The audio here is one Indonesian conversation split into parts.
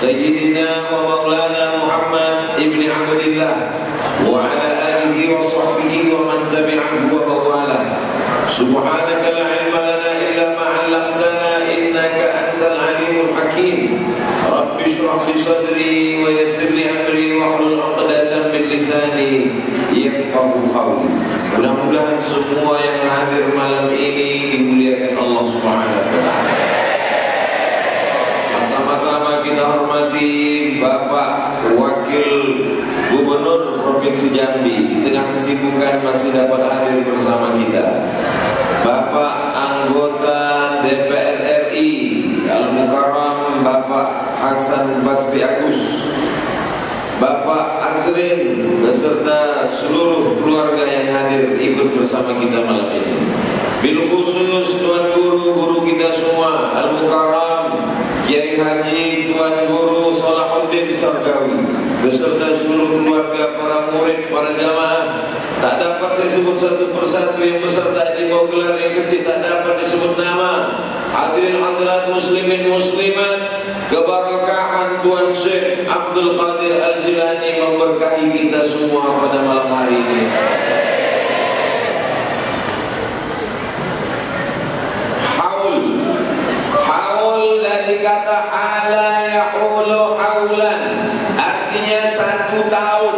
Sayyidina wa maulana Muhammad ibn Abdillah wa ala alihi wa sahbihi wa man tabi'ahu wa mawala. Subhanaka la ilma lana illa ma 'allamtana innaka antal alimul hakim. Rabbi shrah li sadri wa yassir li amri wa hlul 'uqdatam min lisani yafqahu qawli. Mudah-mudahan semua yang hadir malam ini dimuliakan Allah Subhanahu wa taala. Sama-sama kita hormati Bapak Wakil Gubernur Provinsi Jambi, di tengah kesibukan masih dapat hadir bersama kita. Bapak Anggota DPR RI Al-Mukarram Bapak Hasan Basri Agus, Bapak Azrin beserta seluruh keluarga yang hadir ikut bersama kita malam ini. Bil khusus Tuan Guru kita semua Al-Mukarram Kiai Haji Tuan Guru Salahuddin Sargawi beserta seluruh keluarga, para murid, para jamaah. Tak dapat saya sebut satu persatu yang beserta di bawah gelar yang kecil, tak dapat disebut nama. Hadirin hadirat muslimin muslimat, keberkahan Tuan Syekh Abdul Qadir Al-Jilani memberkahi kita semua pada malam hari ini. Haul dari kata hala yahulu haulan, artinya 1 tahun.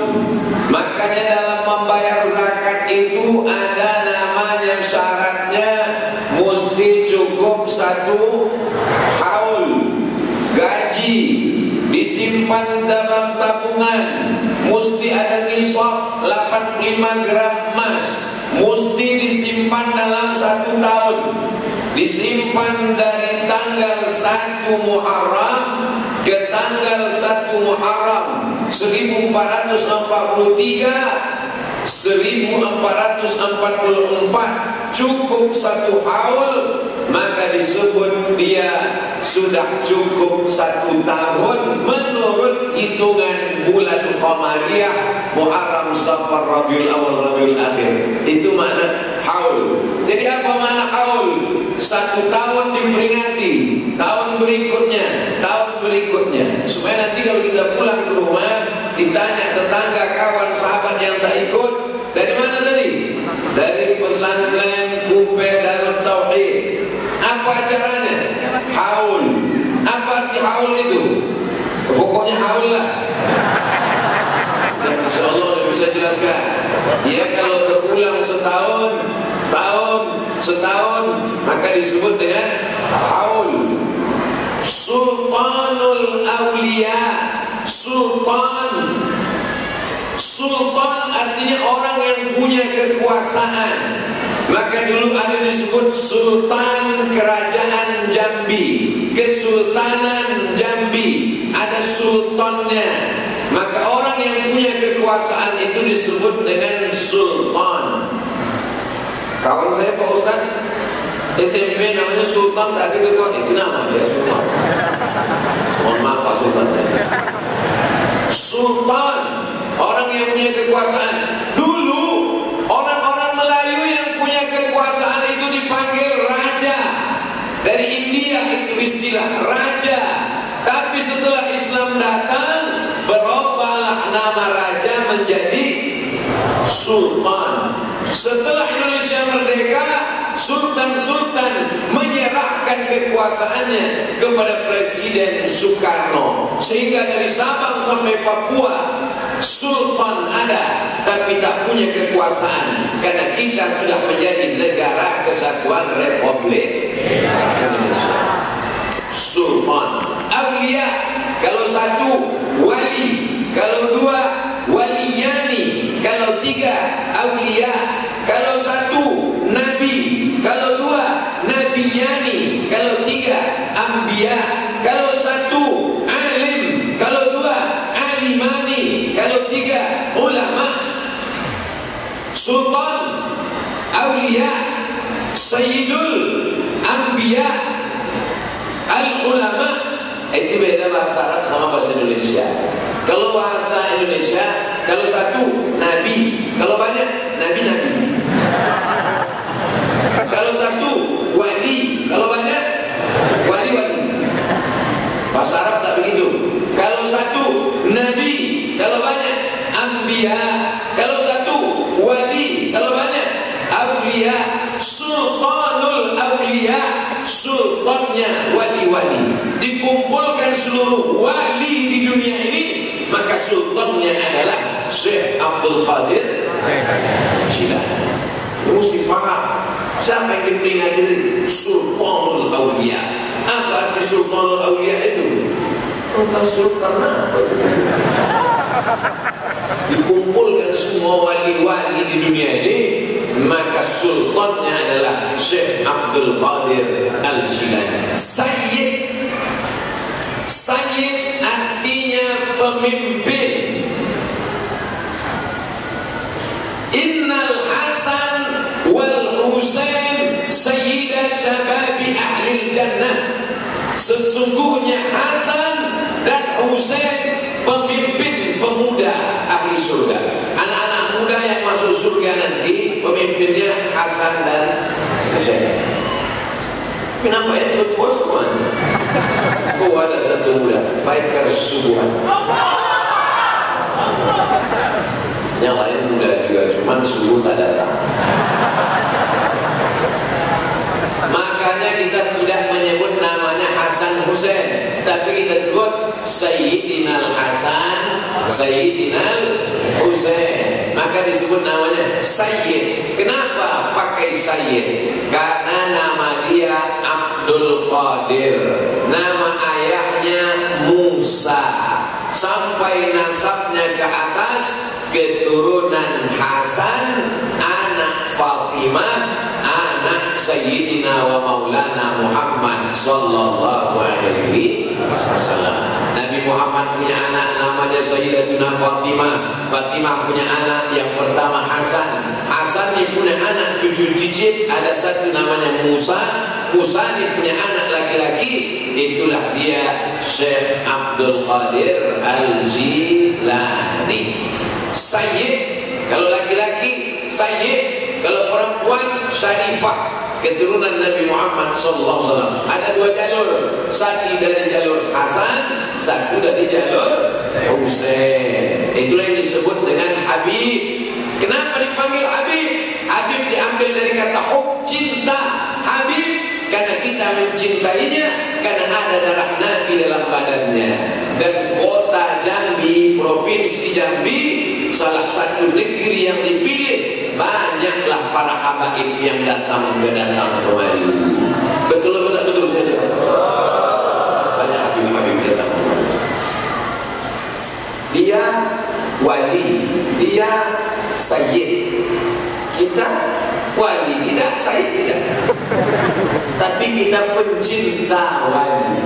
Makanya dalam membayar zakat itu ada namanya syaratnya, mesti cukup 1 haul. Gaji disimpan dalam tabungan, mesti ada nisab 85 gram emas, mesti disimpan dalam 1 tahun. Disimpan dari tanggal 1 Muharram ke tanggal 1 Muharram 1443 1444, cukup 1 haul, maka disebut dia sudah cukup 1 tahun menurut hitungan bulan Qamariyah, Muharram, Safar, Rabiul Awal, Rabiul Akhir. Itu makna haul. Jadi apa makna haul? 1 tahun diperingati, tahun berikutnya, supaya nanti kalau kita pulang ke rumah ditanya tetangga, kawan, sahabat yang tak ikut, dari mana tadi? Dari pesantren Kupe Darut Tauhid. Apa acaranya? Haul. Apa arti haul itu? Pokoknya haul lah. Dan insyaallah dia bisa jelaskan. Ya, kalau berulang setahun, maka disebut dengan haul. Sultanul Aulia. Sultan artinya orang yang punya kekuasaan. Maka dulu ada disebut Sultan Kerajaan Jambi, Kesultanan Jambi, ada sultannya. Maka orang yang punya kekuasaan itu disebut dengan sultan. Kawan saya Pak Ustaz SMP namanya Sultan, tak ada kekuasaan, itu nama dia Sultan. Mohon maaf Pak Sultan. Sultan, orang yang punya kekuasaan. Dulu orang-orang Melayu yang punya kekuasaan itu dipanggil raja. Dari India itu istilah raja. Tapi setelah Islam datang, berubahlah nama raja menjadi sultan. Setelah Indonesia merdeka, sultan-sultan menyerahkan kekuasaannya kepada Presiden Soekarno. Sehingga dari Sabang sampai Papua, sultan ada, tapi tak punya kekuasaan. Karena kita sudah menjadi negara kesatuan Republik Indonesia. Sultan. Aulia, kalau 1 wali, kalau 2 waliyani, kalau 3 aulia, kalau 1 nabi, kalau 2 nabiyani, kalau 3 anbiya, kalau 1 alim, kalau 2 alimani, kalau 3 ulama. Sultan, aulia, sayyidul anbiya, al-ulama. Itu beda bahasa Arab sama bahasa Indonesia. Kalau bahasa Indonesia, kalau 1 nabi, kalau banyak nabi-nabi. Kalau 1 wali, kalau banyak wali-wali. Bahasa Arab tak begitu. Kalau aulia. Kalau satu wali, kalau banyak aulia. Sultanul aulia, sultannya wali-wali. Dikumpulkan seluruh wali di dunia ini, maka sultannya adalah Syekh Abdul Qadir Jilani. Mesti faham siapa yang diperingati Sultanul Aulia. Apa arti Sultanul Aulia itu? Entah sultan apa itu. Dikumpulkan semua wali-wali di dunia ini, maka sultannya adalah Syekh Abdul Qadir Al-Jilani. Sayyid, Sayyid artinya pemimpin. Innal Hasan wal Husain sayyidat syababi ahli jannah. Sesungguhnya Hasan dan Husain pemimpin pemuda ahli surga. Anak-anak muda yang masuk surga nanti pemimpinnya Hasan dan Husain. Kenapa itu tua semua? Kau ada satu muda biker subuhan. Yang lain muda juga, cuman subuh tak datang. Makanya kita tidak menyebut namanya Hasan Husain, tapi kita sebut Sayyidina Hasan, Sayyidina Husain. Maka disebut namanya Sayyid. Kenapa pakai Sayyid? Karena nama dia Abdul Qadir, nama ayahnya Musa, sampai nasabnya ke atas keturunan Hasan, anak Fatimah, anak Sayyidina wa Maulana Muhammad sallallahu alaihi wasallam. Nabi Muhammad punya anak namanya Sayyidatuna Fatimah. Fatimah punya anak yang pertama Hasan. Hasan ini punya anak cucu cicit, ada satu namanya Musa. Musa ini punya anak laki-laki, itulah dia Syekh Abdul Qadir Al-Jilani. Sayyid kalau laki-laki, Sayyid kalau perempuan, Syarifah, keturunan Nabi Muhammad SAW. Ada dua jalur, satu dari jalur Hasan, satu dari jalur Husain. Itulah yang disebut dengan Habib. Kenapa dipanggil Habib? Habib diambil dari kata hub, cinta. Habib karena kita mencintainya, karena ada darah Nabi dalam badannya. Dan kota Jambi, provinsi Jambi, salah satu negeri yang dipilih, banyaklah para habaib yang datang kemari. Betul saja. Banyak habib-habib datang kemari. Dia wali, dia sayyid. Kita wali tidak, sayyid tidak. Tapi kita pencinta wali,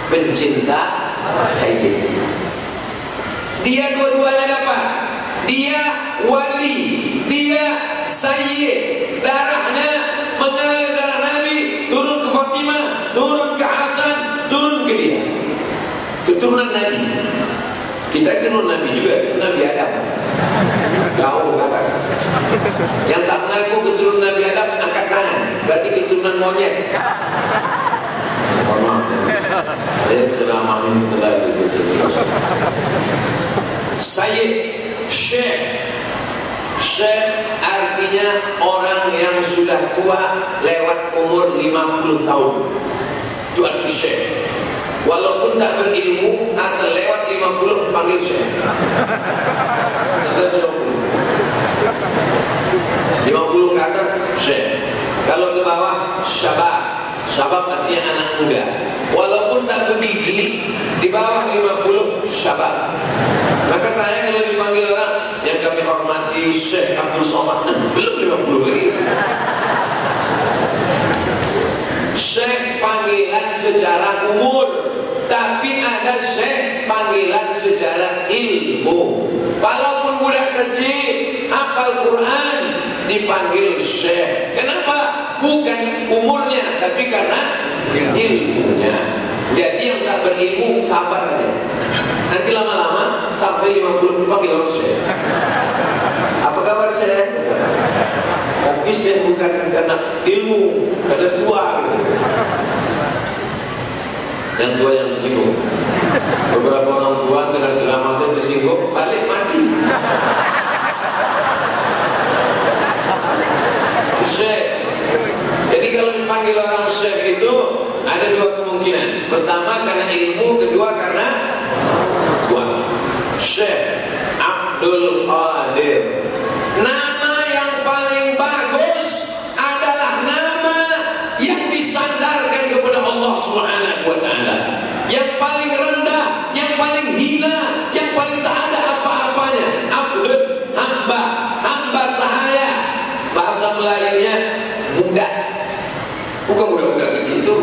pencinta sayyid. Dia dua-duanya dapat. Dia wali, dia sayyid. Darahnya mengalir darah Nabi, turun ke Fatimah, turun ke Hasan, turun ke dia. Keturunan Nabi. Kita keturunan Nabi juga, Nabi Adam. Jauh ke atas. Yang tak mengaku keturunan Nabi Adam, angkat tangan. Berarti keturunan monyet. Saya ceramah ini terlalu kecil. Sayyid, Syekh. Syekh artinya orang yang sudah tua lewat umur 50 tahun. Itu arti Syekh. Walaupun tak berilmu, asal lewat 50 panggil Syekh. Asal 50 ke atas Syekh. Kalau ke bawah Syabab. Syabab artinya anak muda. Walaupun tak bergigi, di bawah 50 Syabab. Maka saya kalau dipanggil orang yang kami hormati Syekh Abdul Somad, belum 50 lagi. Syekh panggilan secara umur, tapi ada Syekh panggilan secara ilmu. Walaupun budak kecil hafal Quran dipanggil Syekh. Kenapa? Bukan umurnya, tapi karena ilmunya. Jadi yang tak berilmu sabar aja. Nanti lama-lama sampai 50 panggil orang Syekh. Apa kabar Syekh? Tapi Syekh bukan karena ilmu, karena tua gitu. Yang tua yang tersinggung. Beberapa orang tua dengan ceramah saya tersinggung, balik mati. Abdul Qadir. Nama yang paling bagus adalah nama yang disandarkan kepada Allah Subhanahu wa taala. Yang paling rendah, yang paling hina, yang paling tak ada apa-apanya. Abdul, hamba, hamba sahaya. Bahasa Melayunya budak. Bukan budak-budak kecil itu.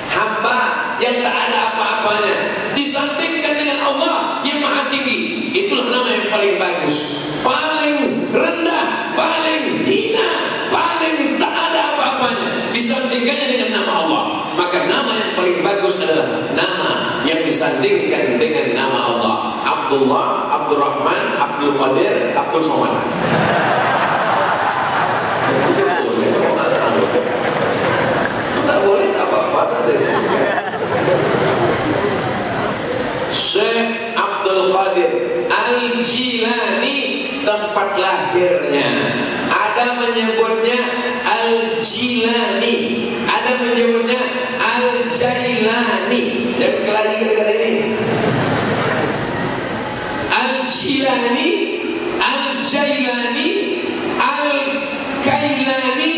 Hamba yang tak ada apa-apanya, disandingkan dengan Allah yang maha tinggi. Itulah nama yang paling bagus. Paling rendah, paling hina, paling tak ada apa-apanya, disandingkannya dengan nama Allah. Maka nama yang paling bagus adalah nama yang disandingkan dengan nama Allah. Abdullah, Abdurrahman, Abdul Qadir, Abdul Somad. Tak boleh, tak apa-apa, tak saya sebutkan. Syekh Abdul Qadir Al-Jilani tempat lahirnya. Ada menyebutnya Al-Jilani, ada menyebutnya Al-Jailani. Dan kelahi kata-kata ini Al-Jilani, Al-Jailani, Al-Kailani,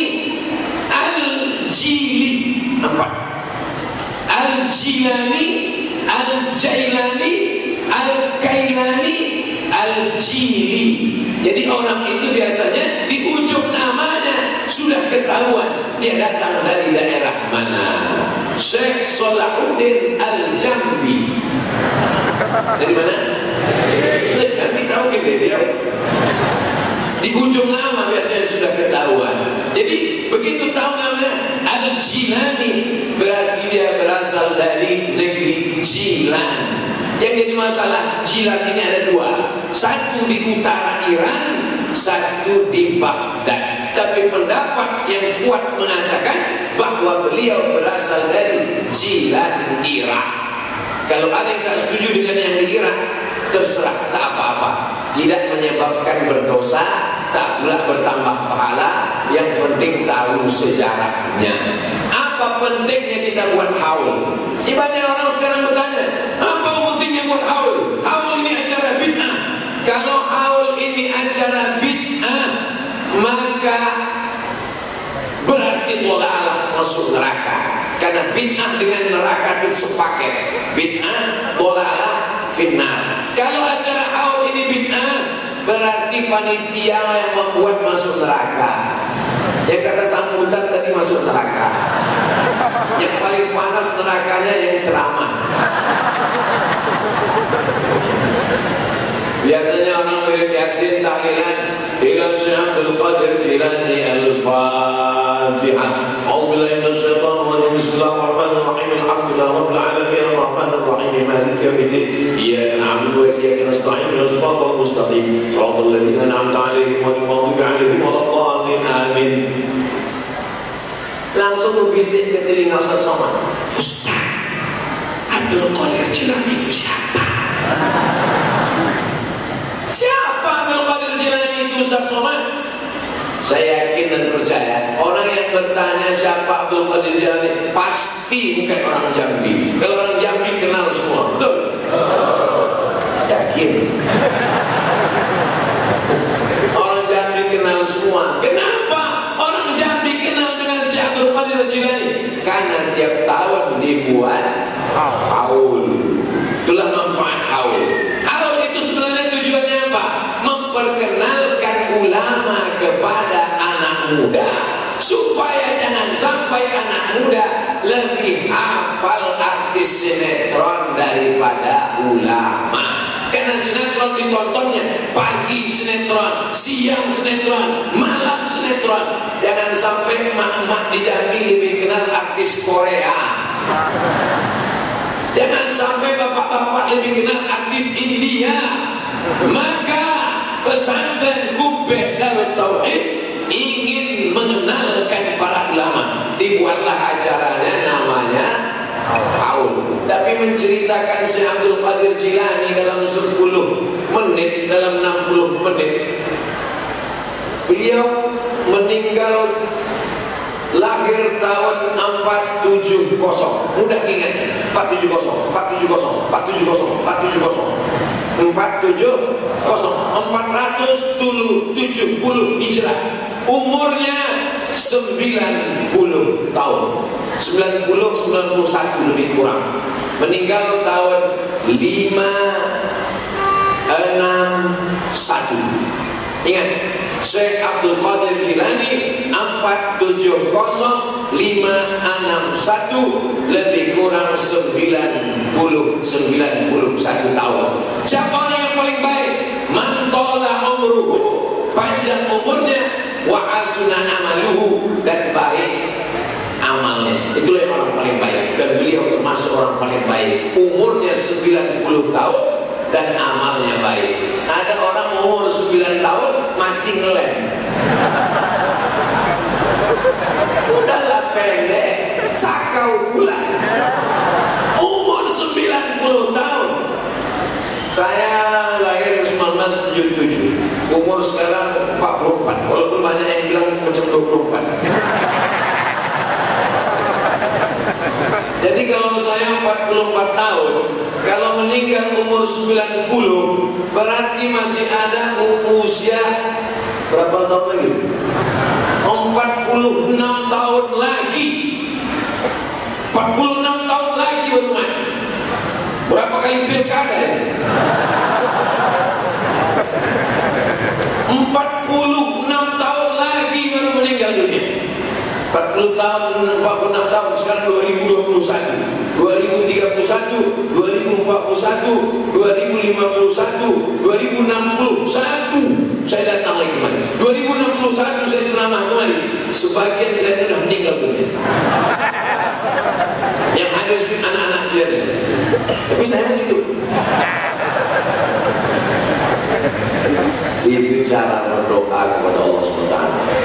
Al-Jili. Empat. Al-Jilani, Al-Jailani, Al-Kailani, Al-Jili. Jadi orang itu biasanya di ujung namanya sudah ketahuan dia datang dari daerah mana. Syekh Salahuddin Al-Jambi. Dari mana? Dari Jambi, tahu gitu dia. Di ujung nama biasanya sudah ketahuan. Jadi begitu tahu namanya Al-Jilani, berarti dia berasal dari negeri Jilan. Yang jadi masalah, Jilan ini ada dua. Satu di utara Iran, satu di Baghdad. Tapi pendapat yang kuat mengatakan bahwa beliau berasal dari Jilan, Irak. Kalau ada yang tak setuju dengan yang di Irak, terserah, tak apa-apa. Tidak menyebabkan berdosa, tak pula bertambah pahala. Yang penting tahu sejarahnya. Apa pentingnya kita buat haul? Banyak orang sekarang bertanya, apa pentingnya buat haul? Haul ini acara bid'ah. Kalau haul ini acara bid'ah, maka berarti dhalalah, masuk neraka. Karena bid'ah dengan neraka itu sepaket. Bid'ah, dhalalah, finnar. Kalau acara haul ini bid'ah, berarti panitia yang membuat masuk neraka. Yang kata sambutan tadi masuk neraka. Yang paling panas nerakanya yang ceramah. Biasanya orang wirid Yasin tahlilan ila Syekh Abdul Qadir Jilani Al-Fatihah. A'udzubillahi minasyaitonir rajim. Bismillahirrahmanirrahim. Alhamdulillahi rabbil alamin arrahmanir rahim maliki yaumiddin. Iyyaka na'budu wa iyyaka nasta'in. Ihdinas siratal mustaqim. Shiratal ladzina an'amta 'alaihim ghairil maghdubi 'alaihim waladdallin. Amin. Langsung berbisik ke telinga Ustaz Somad. Ustaz, Abdul Qadir Jilani itu siapa? Siapa Abdul Qadir Jilani itu Ustaz Somad? Saya yakin dan percaya orang yang bertanya siapa Abdul Qadir Jilani pasti bukan orang Jambi. Kalau orang Jambi kenal semua, betul? Yakin. Orang Jambi kenal semua. Kenapa orang Jambi kenal dengan si Abdul Qadir Jilani? Karena tiap tahun dibuat haul. Itulah manfaat haul. Haul itu sebenarnya tujuannya apa? Memperkenalkan ulama kepada anak muda, supaya jangan sampai anak muda lebih hafal artis sinetron daripada ulama. Karena sinetron ditontonnya pagi sinetron, siang sinetron, malam sinetron. Jangan sampai emak-emak di Jambi lebih kenal artis Korea. Jangan sampai bapak-bapak lebih kenal artis India. Maka pesantren Kubbeh Darut Tauhid ingin mengenalkan para ulama. Dibuatlah acaranya namanya haul. Tapi menceritakan Syekh Abdul Qadir Jilani dalam 10 menit, dalam 60 menit. Beliau meninggal lahir tahun 470. Mudah ingatnya, 470, 470, 470, 470. 470 Hijrah. Umurnya 90 tahun. 91 lebih kurang. Meninggal tahun 561. Ingat, Syekh Abdul Qadir Jilani 470-561 lebih kurang 91 tahun. Siapa orang yang paling baik? Man tala umruhu, panjang umurnya, wa hasuna amaluhu, dan baik amalnya. Itulah yang orang paling baik, dan beliau termasuk orang paling baik. Umurnya 90 tahun dan amalnya baik. Ada orang umur 9 tahun mati ngelem. Udahlah pendek, sakau pula. Umur 90 tahun. Saya lahir 1977. Umur sekarang 44. Walaupun banyak yang bilang macam 24. Jadi kalau saya 44 tahun, kalau meninggal umur 90, berarti masih ada usia berapa tahun lagi? 46 tahun lagi. 46 tahun lagi baru mati. Berapa kali pilkada ya? 46 tahun lagi baru meninggal dunia. 46 tahun sekarang 2021, 2031, 2041, 2051, 2061. Saya datang lagi kemarin. 2061 saya ceramah kemarin. Sebagian dari sudah meninggal dunia. Yang hadir anak-anak dia. Tapi saya masih hidup. Itu cara berdoa kepada Allah SWT.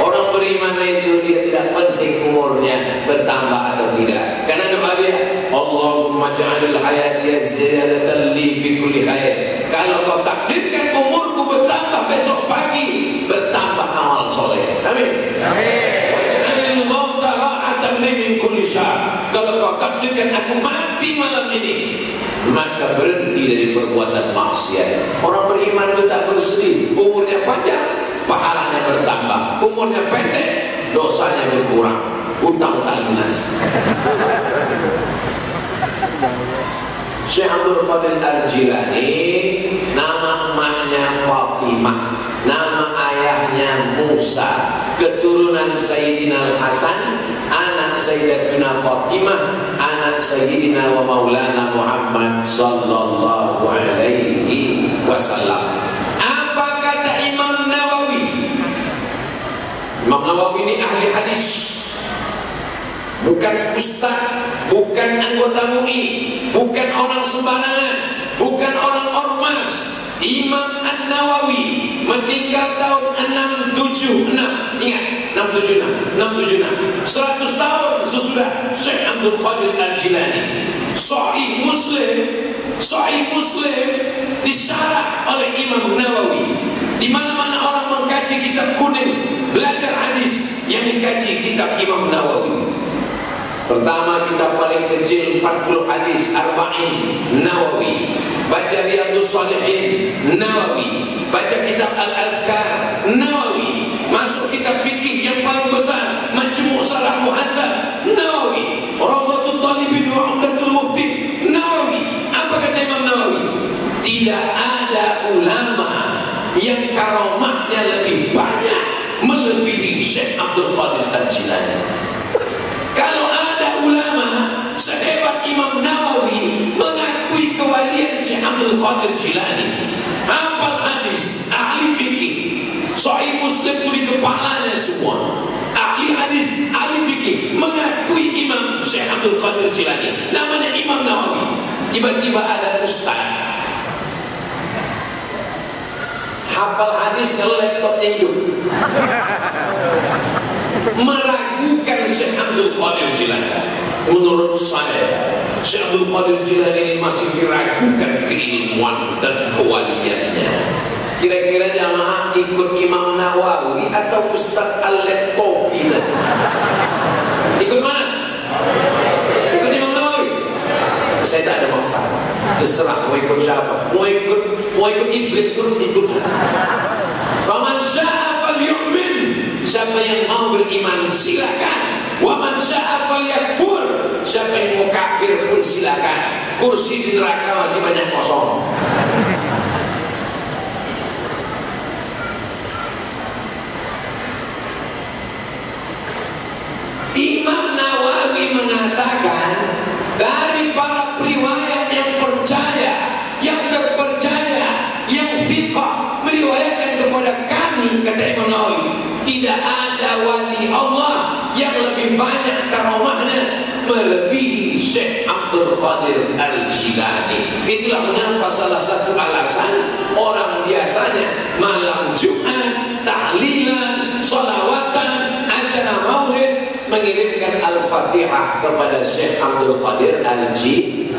Orang beriman itu dia tidak penting umurnya bertambah atau tidak, karena doa dia, Allahumma ja'alil hayati ziyadatan li fi kulli khair. Kalau kau takdirkan umurku bertambah besok pagi, bertambah amal soleh. Amin. Amin. Waj'alil mauta ra'atan li min kulli syar. Kalau kau takdirkan aku mati malam ini, maka berhenti dari perbuatan maksiat. Orang beriman itu tak bersedih. Umurnya panjang, pahalanya bertambah. Umurnya pendek, dosanya berkurang. Utang tak lunas. Syekh Abdul Qadir Al-Jilani, nama emaknya Fatimah, nama ayahnya Musa, keturunan Sayyidina Al-Hasan, anak Sayyidatuna Fatimah, anak Sayyidina wa Maulana Muhammad sallallahu alaihi wasallam. Apa kata Imam Nawawi? Imam Nawawi ini ahli hadis, bukan ustaz, bukan anggota MUI, bukan orang sembarangan, bukan orang ormas. Imam An-Nawawi meninggal tahun 676. Ingat, 676. 100 tahun sesudah Syekh Abdul Qadir Al-Jilani. Sahih Muslim disyarah oleh Imam Nawawi. Di mana-mana orang mengkaji kitab kuning, belajar hadis, yang dikaji kitab Imam Nawawi. Pertama, kitab paling kecil 40 hadis, Arba'in, Nawawi. Baca Riyadhus Shalihin, Nawawi. Baca kitab Al-Azkar, Nawawi. Masuk kitab fikih yang paling besar, Majmu' Sharh Muhazzab, Nawawi. Rawdatul Talibin wa Umdatul Mufti, Nawawi. Apa kata Imam Nawawi? Tidak ada ulama yang karomahnya lebih banyak melebihi Syekh Abdul Qadir Al-Jilani. Kalau ada ulama sehebat Imam Nawawi mengakui kewalian Syekh Abdul Qadir Jilani, hafal hadis, ahli fikih, Sahih Muslim itu di kepalanya semua, ahli hadis, ahli fikih, mengakui Imam Syekh Abdul Qadir Jilani, namanya Imam Nawawi. Tiba-tiba ada ustaz hafal hadis kalau laptopnya hidup, meragukan Syekh Abdul Qadir Jilani. Menurut saya, Syekh Abdul Qadir Jilani ini masih diragukan keilmuan dan kewaliannya. Kira-kira jamaah ikut Imam Nawawi atau Ustaz Al-Laptopi tadi? Ikut mana? Ikut Imam Nawawi? Saya tak ada masalah. Terserah mau ikut siapa, mau ikut iblis pun ikut. Faman syaa falyu'min, siapa yang mau beriman silakan. Wa man syaa falyakfur, siapa yang mau kafir pun silakan. Kursi di neraka masih banyak kosong. Imam Nawawi mengatakan dari para periwayat yang percaya, yang terpercaya, yang thiqah meriwayatkan kepada kami, kata Imam Nawawi, tidak ada wali Allah yang lebih banyak karomahnya melebihi Syekh Abdul Qadir Al-Jilani. Itulah mengapa salah satu alasan orang biasanya malam Jumat, tahlilan, sholawatan, acara maulid mengirimkan Al-Fatihah kepada Syekh Abdul Qadir Al-Jilani.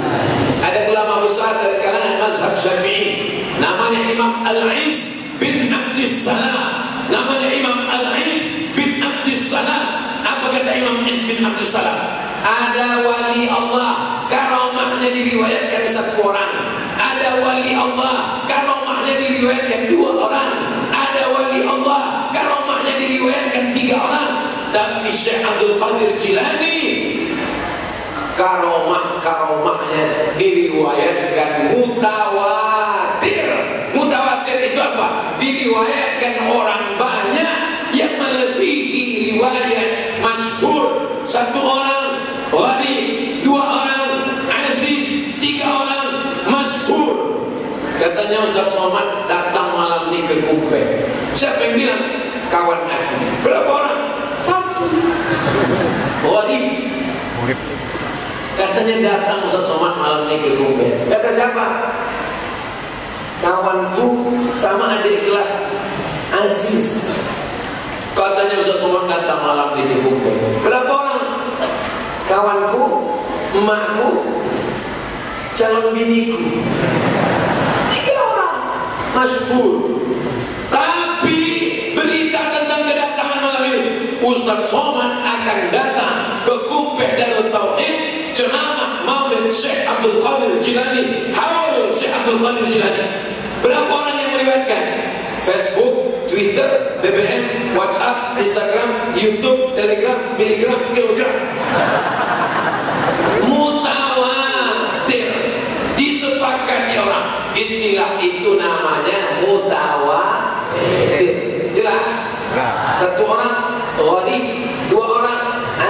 Ada ulama besar dari kalangan mazhab Syafi'i, namanya Imam Al-Iz bin Abdissalam. Namanya Imam Al-Iz bin Abdissalam. Apa kata Imam Al-Iz bin Abdissalam? Ada wali Allah karomahnya diriwayatkan satu orang. Ada wali Allah karomahnya diriwayatkan dua orang. Ada wali Allah karomahnya diriwayatkan tiga orang. Tapi Syekh Abdul Qadir Jilani karomahnya diriwayatkan mutawatir. Mutawatir itu apa? Diriwayatkan orang banyak yang melebihi riwayat masyhur. Satu orang wali, dua orang aziz, tiga orang masyhur. Katanya Ustaz Somad datang malam ini ke Kumpeng. Siapa yang bilang? Kawan aku. Berapa orang? Satu. Wali. Katanya datang Ustaz Somad malam ini ke Kumpeng. Kata siapa? Kawanku sama adik kelas Aziz. Katanya Ustaz Somad datang malam ini ke Kumpeng. Berapa orang? Kawanku, emakku, calon biniku. Tiga orang masyhur. Tapi berita tentang kedatangan malam ini, Ustaz Somad akan datang ke Kumpeng Darut Tauhid, ceramah maulid Syekh Abdul Qadir Jilani, haul Syekh Abdul Qadir Jilani. Berapa orang yang meriwayatkan? Facebook, Twitter, BBM, WhatsApp, Instagram, YouTube, Telegram, miligram, kilogram. Mutawatir, disepakati orang. Istilah itu namanya mutawatir. Jelas? Satu orang gharib, dua orang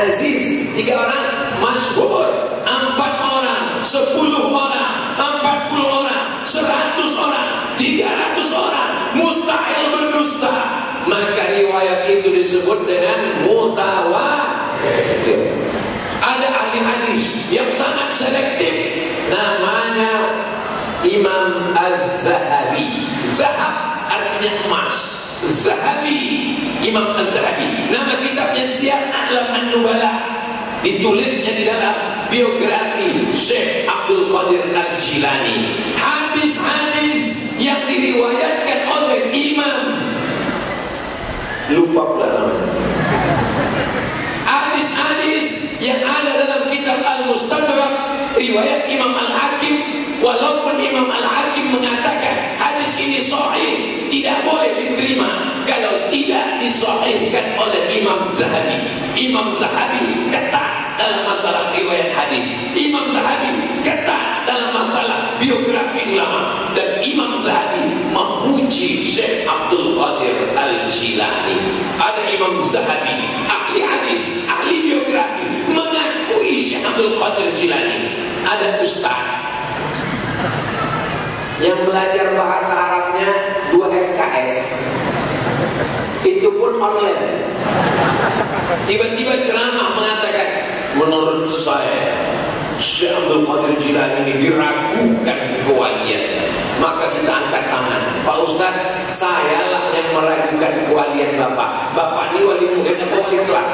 aziz, tiga orang masyhur, empat orang, 10 orang, 40 orang, 100 orang, 300 orang mustahil berdusta. Maka riwayat itu disebut dengan mutawatir. Ada ahli hadis yang sangat selektif, namanya Imam Az-Zahabi. Zahab artinya emas. Zahabi, Imam Az-Zahabi. Nama kitabnya Siyar A'lam An-Nubala. Ditulisnya di dalam biografi Syekh Abdul Qadir Al-Jilani. Hadis-hadis yang diriwayatkan oleh Imam, lupa pula namanya. Hadis-hadis yang ada dalam kitab Al-Mustadrak riwayat Imam Al-Hakim, walaupun Imam Al-Hakim mengatakan hadis ini sahih, tidak boleh diterima kalau tidak disahihkan oleh Imam Zahabi. Imam Zahabi ketat dalam masalah riwayat hadis. Imam Zahabi ketat dalam masalah biografi ulama. Dan Imam Zahabi memuji Syekh Abdul Qadir Al-Jilani. Ada Imam Zahabi, ahli hadis, ahli biografi, mengakui Syekh Abdul Qadir Jilani. Ada ustaz yang belajar bahasa Arabnya 2 SKS, itu pun online. Tiba-tiba ceramah mengatakan, menurut saya Syekh Abdul Qadir Jilani ini diragukan kewaliannya. Maka kita angkat tangan. Pak Ustaz, sayalah yang meragukan kewalian Bapak. Bapak ini wali murid atau wali kelas?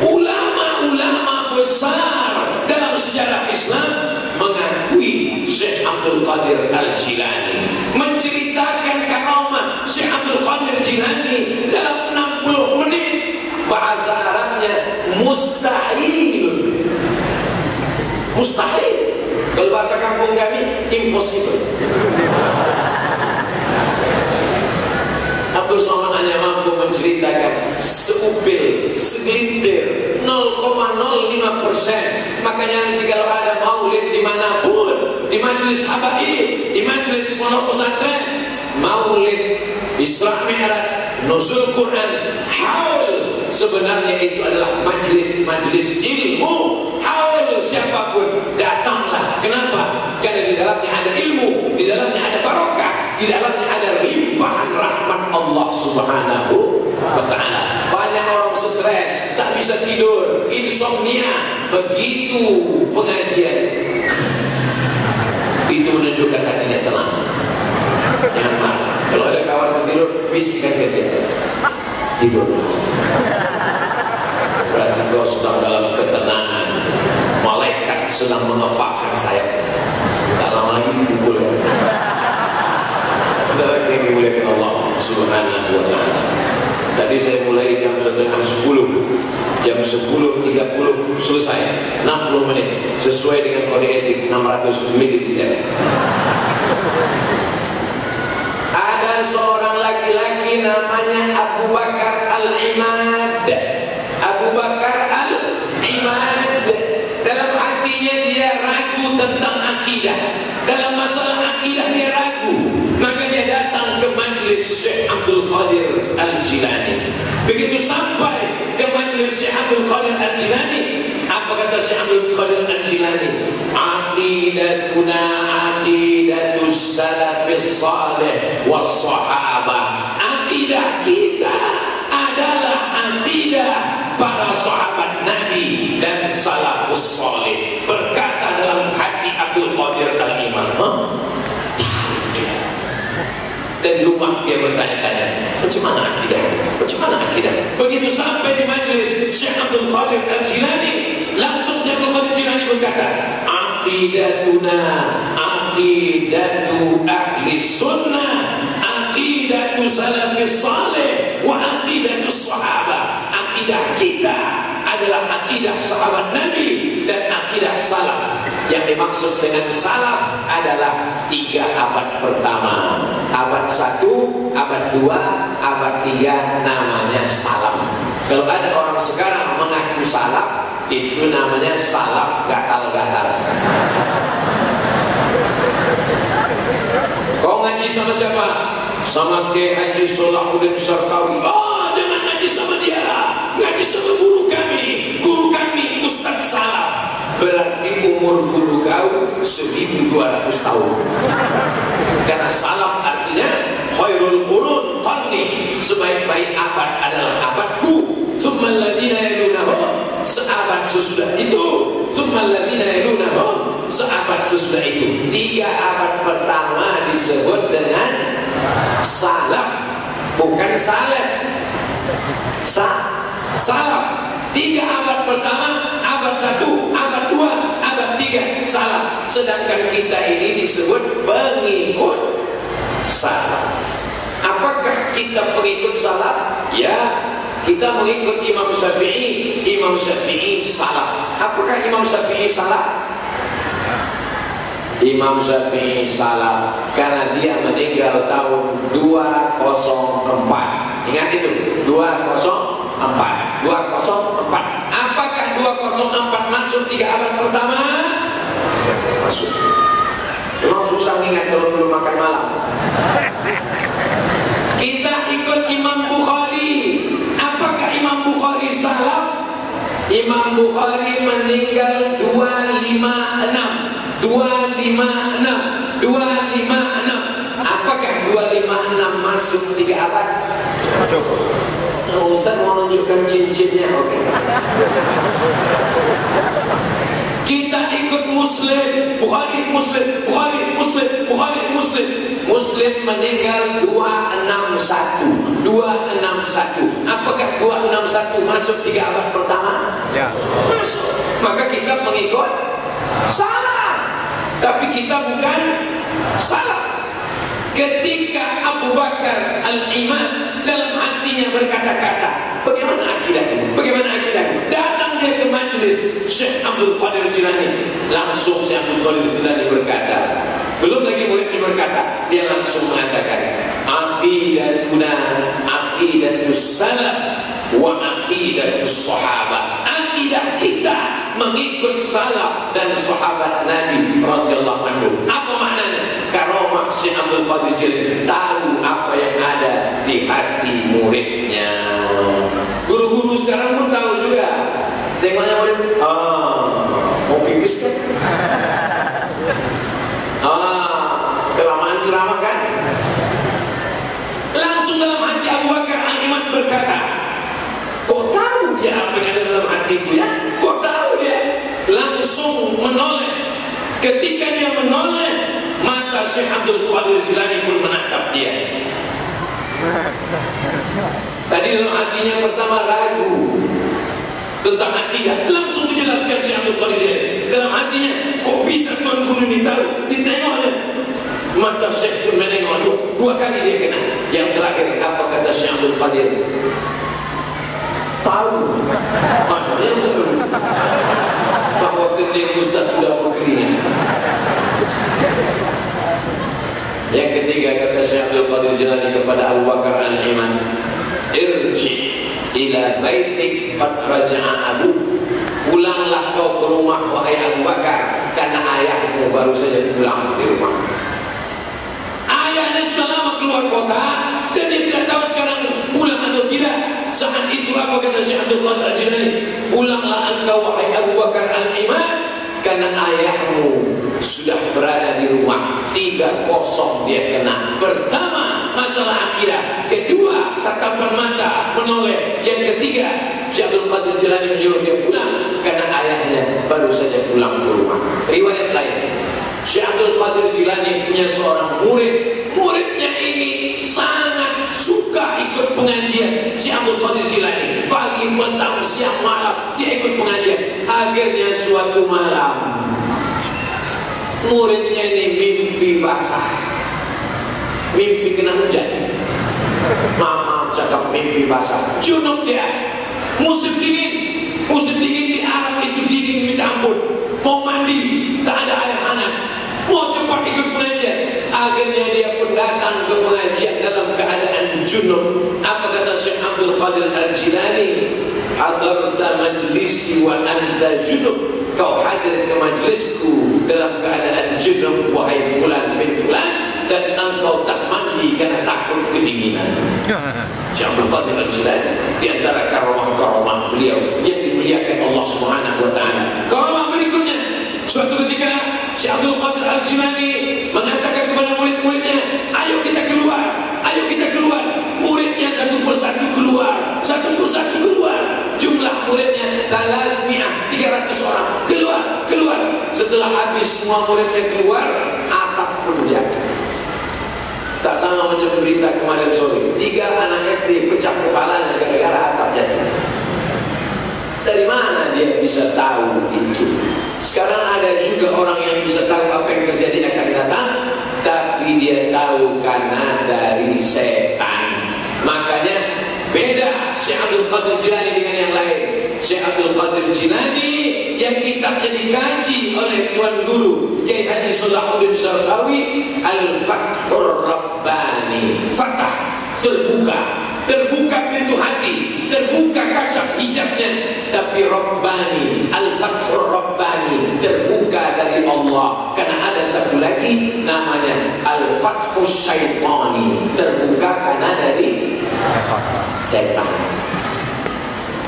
Ulama-ulama besar dalam sejarah Islam mengakui Syekh Abdul Qadir Al-Jilani, menceritakan karamah Syekh Abdul Qadir Jilani dalam 60 menit. Bahasa Arabnya mustahil. Mustahil. Kalau bahasa kampung kami, impossible. Abdul Somad hanya mampu menceritakan seupil, segelintir, 0,05%. Makanya nanti kalau ada maulid dimanapun, di majelis habaib, di majelis pondok pesantren, maulid, Isra Mi'raj, nuzul Quran, haul, sebenarnya itu adalah majelis ilmu. Haul siapapun datanglah. Kenapa? Karena di dalamnya ada ilmu, di dalamnya ada barokah, di dalamnya ada limpahan rahmat Allah Subhanahu wa ta'ala. Banyak orang stres, tak bisa tidur, insomnia. Begitu pengajian, itu menunjukkan hatinya tenang. Jangan marah. Kalau ada kawan tertidur, bisikkan ke dia, tidur. Berarti kau sedang dalam ketenangan. Malaikat sedang mengepakkan sayap. Tak lama lagi dipukul. Saudara yang dimuliakan Allah Subhanahu wa ta'ala. Tadi saya mulai jam 9:30. Jam 10:30 selesai. 60 menit sesuai dengan kode etik 600 ml. Ada seorang laki-laki namanya Abu Bakar Al-Imad. Abu Bakar Al-Imad. Dalam hatinya dia ragu tentang akidah. Dalam masalah akidah dia ragu. Maka dia datang ke majlis Syekh Abdul Qadir Al-Jilani. Begitu sampai ke majlis Syekh Abdul Qadir Al-Jilani, apa kata Syekh Abdul Qadir Al-Jilani? Aqidatuna aqidatus salafis salih was sahabah. Akidah kita adalah akidah para sahabat Nabi dan salafus salih. Berkata dalam hati Abdul Qadir Al-Imam, dari rumah dia bertanya-tanya, macam mana akidah? Macam mana akidah? Begitu sampai di majlis Syekh Abdul Qadir Al-Jilani, langsung Syekh Abdul Qadir Al-Jilani berkata, aqidatuna aqidatu ahli sunnah, aqidatu salafis salih, wa aqidatu sahabah. Akidah kita adalah akidah sahabat Nabi dan akidah salaf. Yang dimaksud dengan salaf adalah 3 abad pertama. Abad 1, abad 2, abad 3 namanya salaf. Kalau ada orang sekarang mengaku salaf, itu namanya salaf gatal-gatal. Kau ngaji sama siapa? Sama Kiai Haji Salahuddin Syarqawi. Oh, jangan ngaji sama dia. Ngaji sama guru kami. Guru kami Ustaz Salaf. Berarti umur guru kau 1200 tahun. Karena salaf artinya khairul qurun qarni, sebaik-baik abad adalah abadku. Tsumma alladziina yalunahum, seabad sesudah itu. Tsumma alladziina yalunahum, seabad sesudah itu. 3 abad pertama disebut dengan salaf, bukan salaf. Salaf 3 abad pertama, abad 1, abad 2, abad 3 salaf. Sedangkan kita ini disebut pengikut salaf. Apakah kita pengikut salaf? Ya, kita mengikut Imam Syafi'i. Imam Syafi'i salaf. Apakah Imam Syafi'i salaf? Imam Syafi'i salaf karena dia meninggal tahun 204. Ingat itu, 204. Apakah 204 masuk 3 abad pertama? Masuk. Memang susah ingat kalau belum makan malam. Kita ikut Imam Bukhari. Apakah Imam Bukhari salaf? Imam Bukhari meninggal 256. Apakah 256 masuk 3 abad? Ustaz mau menunjukkan cincinnya, oke. Kita ikut Muslim, Bukhari Muslim. Muslim meninggal 261. Apakah 261 masuk 3 abad pertama? Ya. Masuk. Maka kita pengikut salaf. Tapi kita bukan salaf. Ketika Abu Bakar Al-Imam dalam hatinya berkata-kata, bagaimana akidahmu? Bagaimana akidahmu? Datang dia ke majelis Syekh Abdul Qadir Jilani. Langsung Syekh Abdul Qadir Jilani berkata, belum lagi muridnya berkata, dia langsung mengatakan, aqidatuna aqidatus salaf wa aqidatus sahabat. Akidah kita mengikut salaf dan sahabat Nabi radhiyallahu anhu. Apa maknanya? Karomah Syekh Abdul Qadir Jilani, tahu apa yang ada di hati muridnya. Guru-guru sekarang pun tahu juga. Tengoknya murid, mau pipis kan? Kelamaan ceramah kan? Langsung dalam hati Abu Bakar Al-Imam berkata, kok tahu dia apa yang ada dalam hatiku ya? Kok tahu dia? Langsung menoleh. Ketika dia menoleh, maka Syekh Abdul Qadir Jilani pun menatap dia. Tadi dalam hatinya pertama ragu tentang akidah, langsung dijelaskan Syekh Abdul Qadir Jilani. Dalam hatinya, kok bisa tuan guru ini tahu? Ditengoknya, maka Syekh pun menengok. Dua kali dia kena. Yang terakhir, apa kata Syekh Abdul Qadir? Tahu. Maknanya tahu bahwa kening Ustaz sudah berkeringat. Yang ketiga, kata Syekh Abdul Qadir Jilani kepada Abu Bakar Al-Imam, irji ila baitik qad raja'a abuk. Pulanglah kau ke rumah wahai Abu Bakar, karena ayahmu baru saja pulang di rumah. Ayahnya sudah lama keluar kota dan dia tidak tahu sekarang pulang atau tidak. Saat itu apa kata Syekh Abdul Qadir Jilani? Pulanglah engkau wahai Abu Bakar Al-Imam, karena ayahmu sudah berada di rumah. 3-0 dia kena. Pertama, masalah akidah. Kedua, tatapan mata menoleh. Yang ketiga, Syekh Abdul Qadir Jilani menyuruh dia pulang karena ayahnya baru saja pulang ke rumah. Riwayat lain, Syekh Abdul Qadir Jilani punya seorang murid. Muridnya ini sangat suka ikut pengajian Syekh Abdul Qadir Jilani. Pagi, petang, siang, malam dia ikut pengajian. Akhirnya suatu malam, muridnya ini mimpi basah, mimpi kena hujan. Mama cakap mimpi basah, junub dia. Musim dingin di Arab itu dingin minta ampun. Mau mandi, tak ada air hangat. Mau cepat ikut pengajian. Akhirnya dia pun datang ke pengajian dalam keadaan junub. Apa kata Syekh Abdul Qadir Al-Jilani? Hadarta majlisi wa anta junub. Kau hadir ke majlisku dalam keadaan junub, wahai fulan bin fulan, dan engkau tak mandi karena takut kedinginan. Syekh Abdul Qadir Al-Jilani di antara karomah-karomah beliau yang dimuliakan Allah Subhanahu wa taala. Karomah berikutnya, suatu ketika Syekh Abdul Qadir Al-Jilani mengatakan kepada murid-muridnya, ayo kita keluar, ayo kita keluar. Muridnya satu persatu keluar, satu persatu keluar. Jumlah muridnya 300 orang. Keluar. Setelah habis semua muridnya keluar, atap pun jatuh. Tak sama macam berita kemarin sore, 3 anak SD pecah kepalanya gara-gara atap jatuh. Dari mana dia bisa tahu itu? Sekarang ada juga orang yang bisa tahu apa yang terjadi akan datang, tapi dia tahu karena dari setan. Makanya beda Syekh Abdul Qadir Jilani dengan yang lain. Syekh Abdul Qadir Jilani yang kitabnya dikaji oleh Tuan Guru Kiai Haji Salahuddin Syarqawi, Al-Fathur Rabbani. Fatah, terbuka pintu hati, terbuka kasyaf hijabnya. Tapi Rabbani, Al-Fathur Rabbani, terbuka dari Allah. Karena ada satu lagi namanya Al-Fathus Syaitani, terbuka karena dari setan.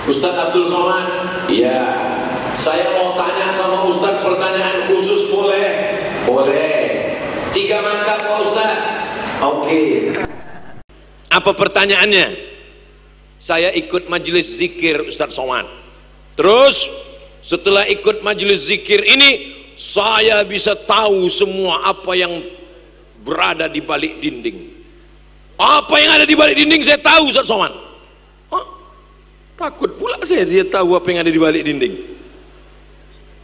Ustaz Abdul Somad, ya, saya mau tanya sama Ustaz pertanyaan khusus, boleh? Boleh. 3 mata Pak Ustaz. Oke. Apa pertanyaannya? Saya ikut majelis zikir Ustaz Somad. Terus setelah ikut majelis zikir ini, saya bisa tahu semua apa yang berada di balik dinding. Apa yang ada di balik dinding saya tahu Ustaz Somad. Takut pula saya dia tahu apa yang ada di balik dinding.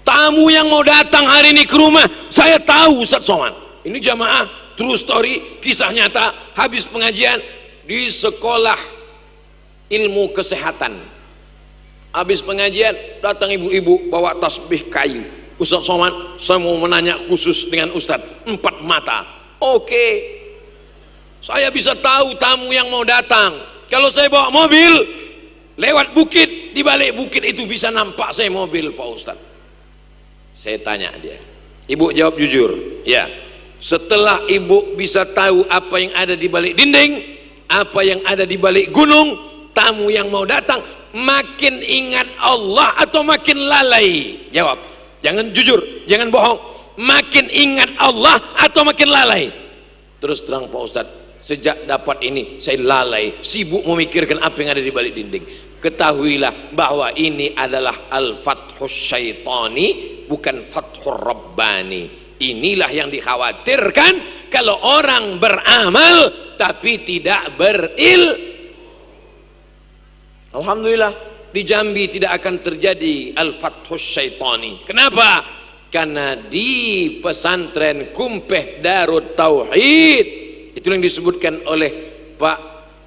Tamu yang mau datang hari ini ke rumah, saya tahu Ustaz Somad. Ini jamaah true story, kisah nyata. Habis pengajian di sekolah ilmu kesehatan. Habis pengajian datang ibu-ibu bawa tasbih kayu. Ustaz Somad, saya mau menanya khusus dengan Ustaz, 4 mata. Oke, saya bisa tahu tamu yang mau datang. Kalau saya bawa mobil lewat bukit, di balik bukit itu bisa nampak saya mobil Pak Ustaz. Saya tanya dia, ibu jawab jujur, ya. Setelah ibu bisa tahu apa yang ada di balik dinding, apa yang ada di balik gunung, tamu yang mau datang makin ingat Allah atau makin lalai? Jawab. Jangan jujur, jangan bohong. Makin ingat Allah atau makin lalai? Terus terang Pak Ustadz, sejak dapat ini saya lalai, sibuk memikirkan apa yang ada di balik dinding. Ketahuilah bahwa ini adalah al-fathus syaitani, bukan fathur rabbani. Inilah yang dikhawatirkan kalau orang beramal tapi tidak Alhamdulillah di Jambi tidak akan terjadi al-fathus syaitani. Kenapa? Karena di pesantren Kumpeh Darut Tauhid, itu yang disebutkan oleh Pak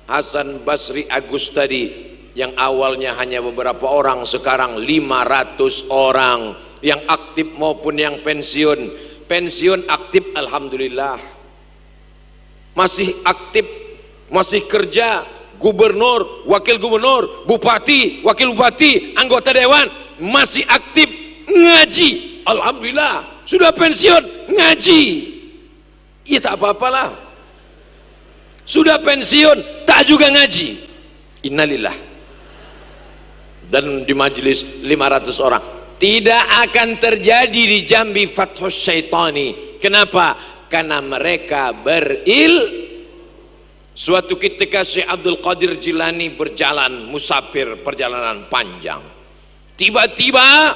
Hasan Basri Agus tadi, yang awalnya hanya beberapa orang, sekarang 500 orang yang aktif maupun yang pensiun. Pensiun aktif alhamdulillah, masih aktif, masih kerja. Gubernur, wakil gubernur, bupati, wakil bupati, anggota dewan masih aktif ngaji, alhamdulillah. Sudah pensiun ngaji, ya tak apa-apalah. Sudah pensiun tak juga ngaji, innalillah. Dan di majelis 500 orang. Tidak akan terjadi di Jambi fathus syaitani. Kenapa? Karena mereka Suatu ketika Syekh Abdul Qadir Jilani berjalan musafir, perjalanan panjang. Tiba-tiba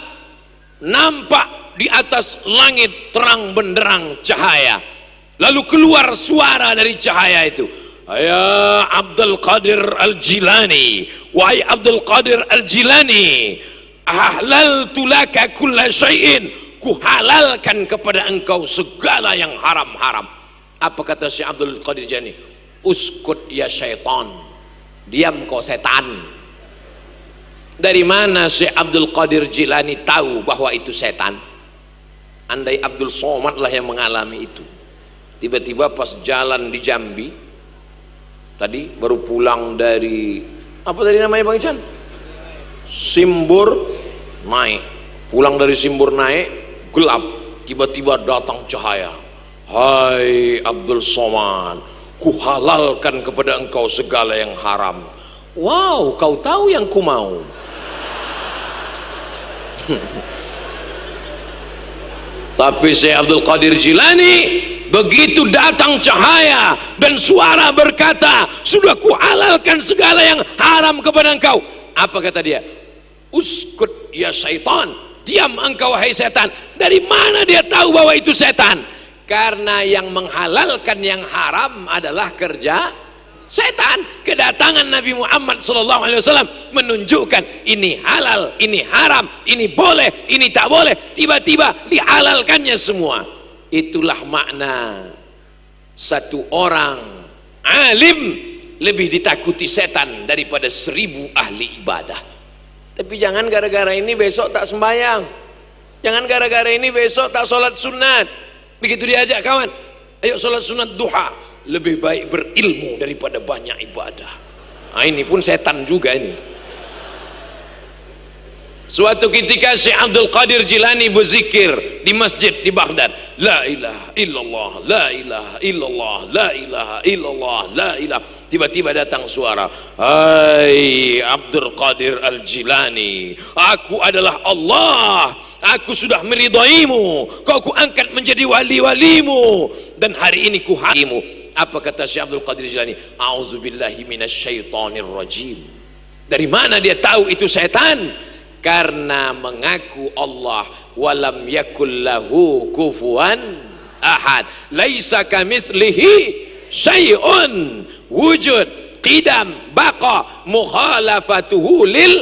nampak di atas langit terang benderang cahaya. Lalu keluar suara dari cahaya itu, ya Abdul Qadir Al-Jilani, wahai Abdul Qadir Al-Jilani, ahlaltu laka kulla syai'in, ku halalkan kepada engkau segala yang haram-haram. Apa kata Syekh Abdul Qadir Jilani? Uskut ya syaitan, diam kau setan. Dari mana Syekh Abdul Qadir Jilani tahu bahwa itu setan? Andai Abdul Somad lah yang mengalami itu. Tiba-tiba pas jalan di Jambi tadi, baru pulang dari apa tadi namanya Bang Ican? Simbur naik. Pulang dari Simbur naik, gelap, tiba-tiba datang cahaya. Hai Abdul Somad, ku halalkan kepada engkau segala yang haram. Wow, kau tahu yang ku mau. Tapi Syekh Abdul Qadir Jilani, begitu datang cahaya dan suara berkata, sudah ku halalkan segala yang haram kepada engkau. Apa kata dia? Uskut ya syaitan, diam engkau hai setan. Dari mana dia tahu bahwa itu setan? Karena yang menghalalkan yang haram adalah kerja setan. Kedatangan Nabi Muhammad SAW menunjukkan ini halal, ini haram, ini boleh, ini tak boleh. Tiba-tiba dihalalkannya semua. Itulah makna satu orang alim lebih ditakuti setan daripada 1000 ahli ibadah. Tapi jangan gara-gara ini besok tak sembahyang, jangan gara-gara ini besok tak sholat sunat. Begitu diajak kawan, ayo sholat sunat duha, lebih baik berilmu daripada banyak ibadah. Nah, ini pun setan juga ini. Suatu ketika Syekh Abdul Qadir Jilani berzikir di masjid di Baghdad, la ilaha illallah, la ilaha illallah, la ilaha illallah, la ilaha. Tiba-tiba datang suara, hai Abdul Qadir Al-Jilani, aku adalah Allah, aku sudah meridaimu, kau ku angkat menjadi wali-walimu, dan hari ini ku harimu. Apa kata Syekh Abdul Qadir Jilani? A'udzubillahi minasyaitonir rajim. Dari mana dia tahu itu setan? Karena mengaku Allah, walam yakul lahu kufuwan ahad, laisa kamitslihi syai'un, wujud, qidam, baqa, mukhalafatuhu lil.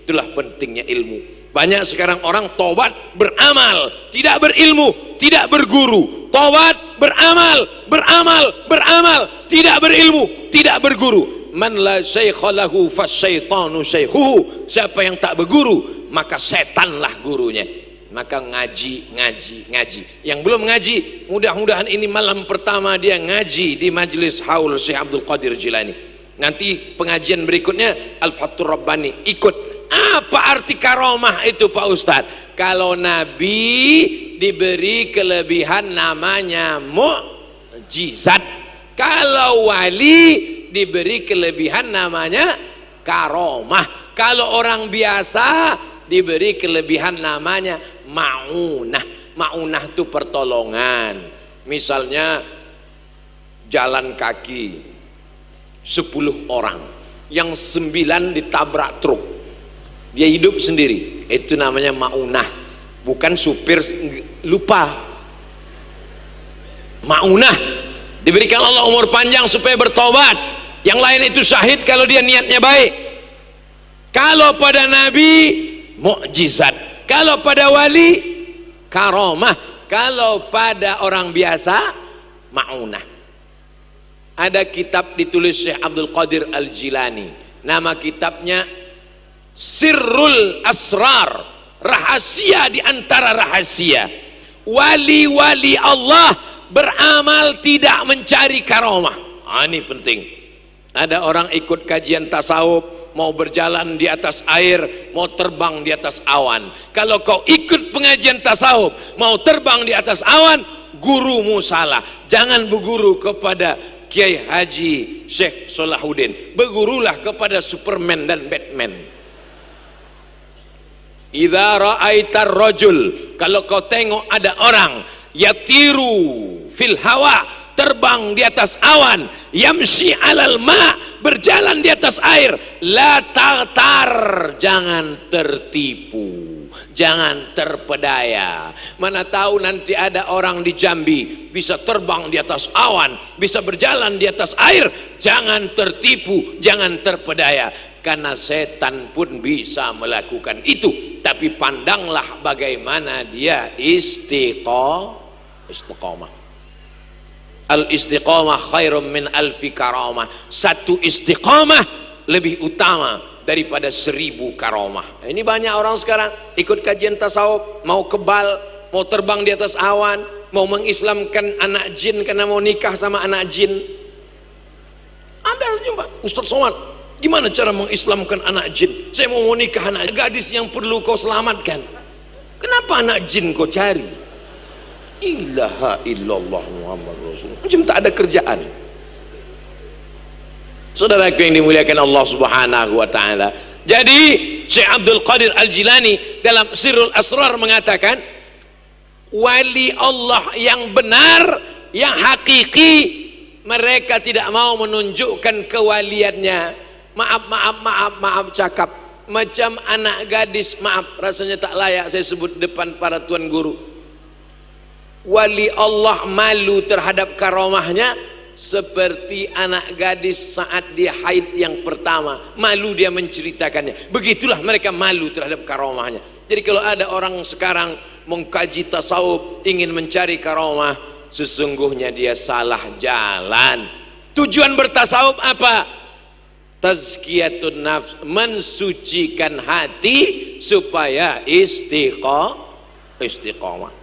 Itulah pentingnya ilmu. Banyak sekarang orang tobat beramal, tidak berilmu, tidak berguru. Tobat beramal, beramal, beramal, tidak berilmu, tidak berguru. man la syaikha lahu fasyaitanu syaikhuhu. Siapa yang tak berguru maka setanlah gurunya. Maka ngaji. Yang belum ngaji, mudah-mudahan ini malam pertama dia ngaji di majelis haul Syekh Abdul Qadir Jilani. Nanti pengajian berikutnya Al-Fathur Rabbani ikut. Apa arti karomah itu Pak Ustadz? Kalau Nabi diberi kelebihan namanya mukjizat. Kalau wali diberi kelebihan namanya karomah. Kalau orang biasa diberi kelebihan namanya ma'unah. Ma'unah itu pertolongan. Misalnya jalan kaki 10 orang, yang 9 ditabrak truk, dia hidup sendiri, itu namanya ma'unah. Bukan supir lupa. Ma'unah diberikan Allah umur panjang supaya bertobat. Yang lain itu syahid kalau dia niatnya baik. Kalau pada Nabi mukjizat, kalau pada wali karomah, kalau pada orang biasa ma'unah. Ada kitab ditulis Syekh Abdul Qadir Al-Jilani, nama kitabnya Sirrul Asrar, rahasia di antara rahasia. Wali-wali Allah beramal tidak mencari karomah. Ini penting. Ada orang ikut kajian tasawuf, mau berjalan di atas air, mau terbang di atas awan. Kalau kau ikut pengajian tasawuf, mau terbang di atas awan, gurumu salah. Jangan berguru kepada Kiai Haji Syekh Salahuddin, bergurulah kepada Superman dan Batman. Idza ra'aitar rajul, kalau kau tengok ada orang yatiru fil hawa, terbang di atas awan, yamshi alal ma, berjalan di atas air, la tartar, jangan tertipu, jangan terpedaya. Mana tahu nanti ada orang di Jambi bisa terbang di atas awan, bisa berjalan di atas air. Jangan tertipu, jangan terpedaya, karena setan pun bisa melakukan itu. Tapi pandanglah bagaimana dia istiqomah. Al-istiqamah khairum min alfi karamah. Satu istiqamah lebih utama daripada 1000 karamah. Ini banyak orang sekarang ikut kajian tasawuf, mau kebal, mau terbang di atas awan, mau mengislamkan anak jin karena mau nikah sama anak jin. Ada jumpa Ustaz Somad, gimana cara mengislamkan anak jin? Saya mau nikah anak gadis yang perlu kau selamatkan. Kenapa anak jin kau cari? Ilaha illallah Muhammad Rasulullah. Macam tak ada kerjaan. Saudaraku yang dimuliakan Allah Subhanahu wa taala. Jadi Syekh Abdul Qadir Al-Jilani dalam Sirrul Asrar mengatakan, wali Allah yang benar, yang hakiki, mereka tidak mau menunjukkan kewaliannya. Maaf cakap macam anak gadis, maaf rasanya tak layak saya sebut depan para tuan guru. Wali Allah malu terhadap karomahnya seperti anak gadis saat dia haid yang pertama, malu dia menceritakannya. Begitulah mereka malu terhadap karomahnya. Jadi kalau ada orang sekarang mengkaji tasawuf, ingin mencari karomah, sesungguhnya dia salah jalan. Tujuan bertasawuf apa? Tazkiyatun nafs, mensucikan hati supaya istiqomah.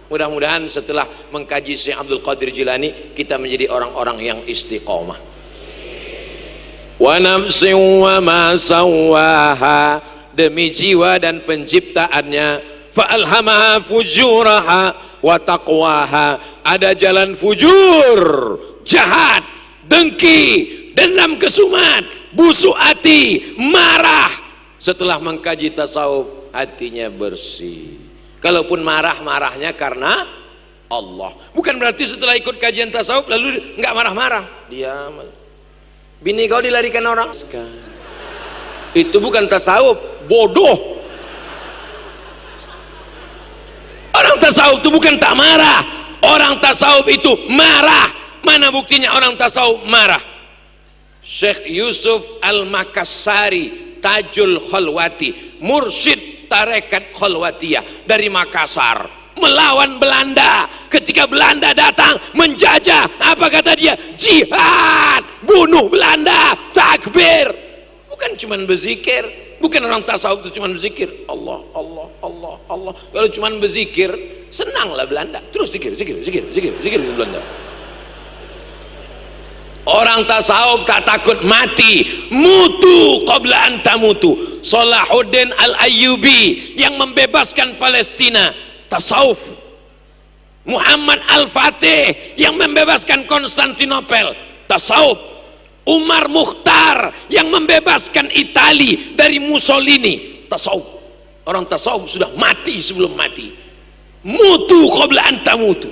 Mudah-mudahan setelah mengkaji Syekh Abdul Qadir Jilani, kita menjadi orang-orang yang istiqomah. Wa nafsin wa ma sawwaha, demi jiwa dan penciptaannya, fa alhamaha fujuraha wa taqwaha, ada jalan fujur, jahat, dengki, dendam kesumat, busuk hati, marah. Setelah mengkaji tasawuf, hatinya bersih. Kalaupun marah, marahnya karena Allah. Bukan berarti setelah ikut kajian tasawuf lalu nggak marah-marah. Diam. Bini kau dilarikan orang. Itu bukan tasawuf, bodoh. Orang tasawuf itu bukan tak marah. Orang tasawuf itu marah. Mana buktinya orang tasawuf marah? Syekh Yusuf Al-Makassari Tajul Khalwati, mursyid tarekat Khalwatiyah dari Makassar, melawan Belanda Ketika Belanda datang menjajah, apa kata dia? Jihad, bunuh Belanda, takbir. Bukan cuma berzikir, bukan orang tasawuf itu cuma berzikir Allah, Allah, Allah, Allah. Kalau cuma berzikir, senanglah Belanda. Terus zikir di Belanda. Orang tasawuf tak takut mati. Mutu qabla an tamutu. Salahuddin Al-Ayyubi yang membebaskan Palestina, tasawuf. Muhammad Al-Fatih yang membebaskan Konstantinopel, tasawuf. Umar Mukhtar yang membebaskan Itali dari Mussolini, tasawuf. Orang tasawuf sudah mati sebelum mati. Mutu qabla an tamutu.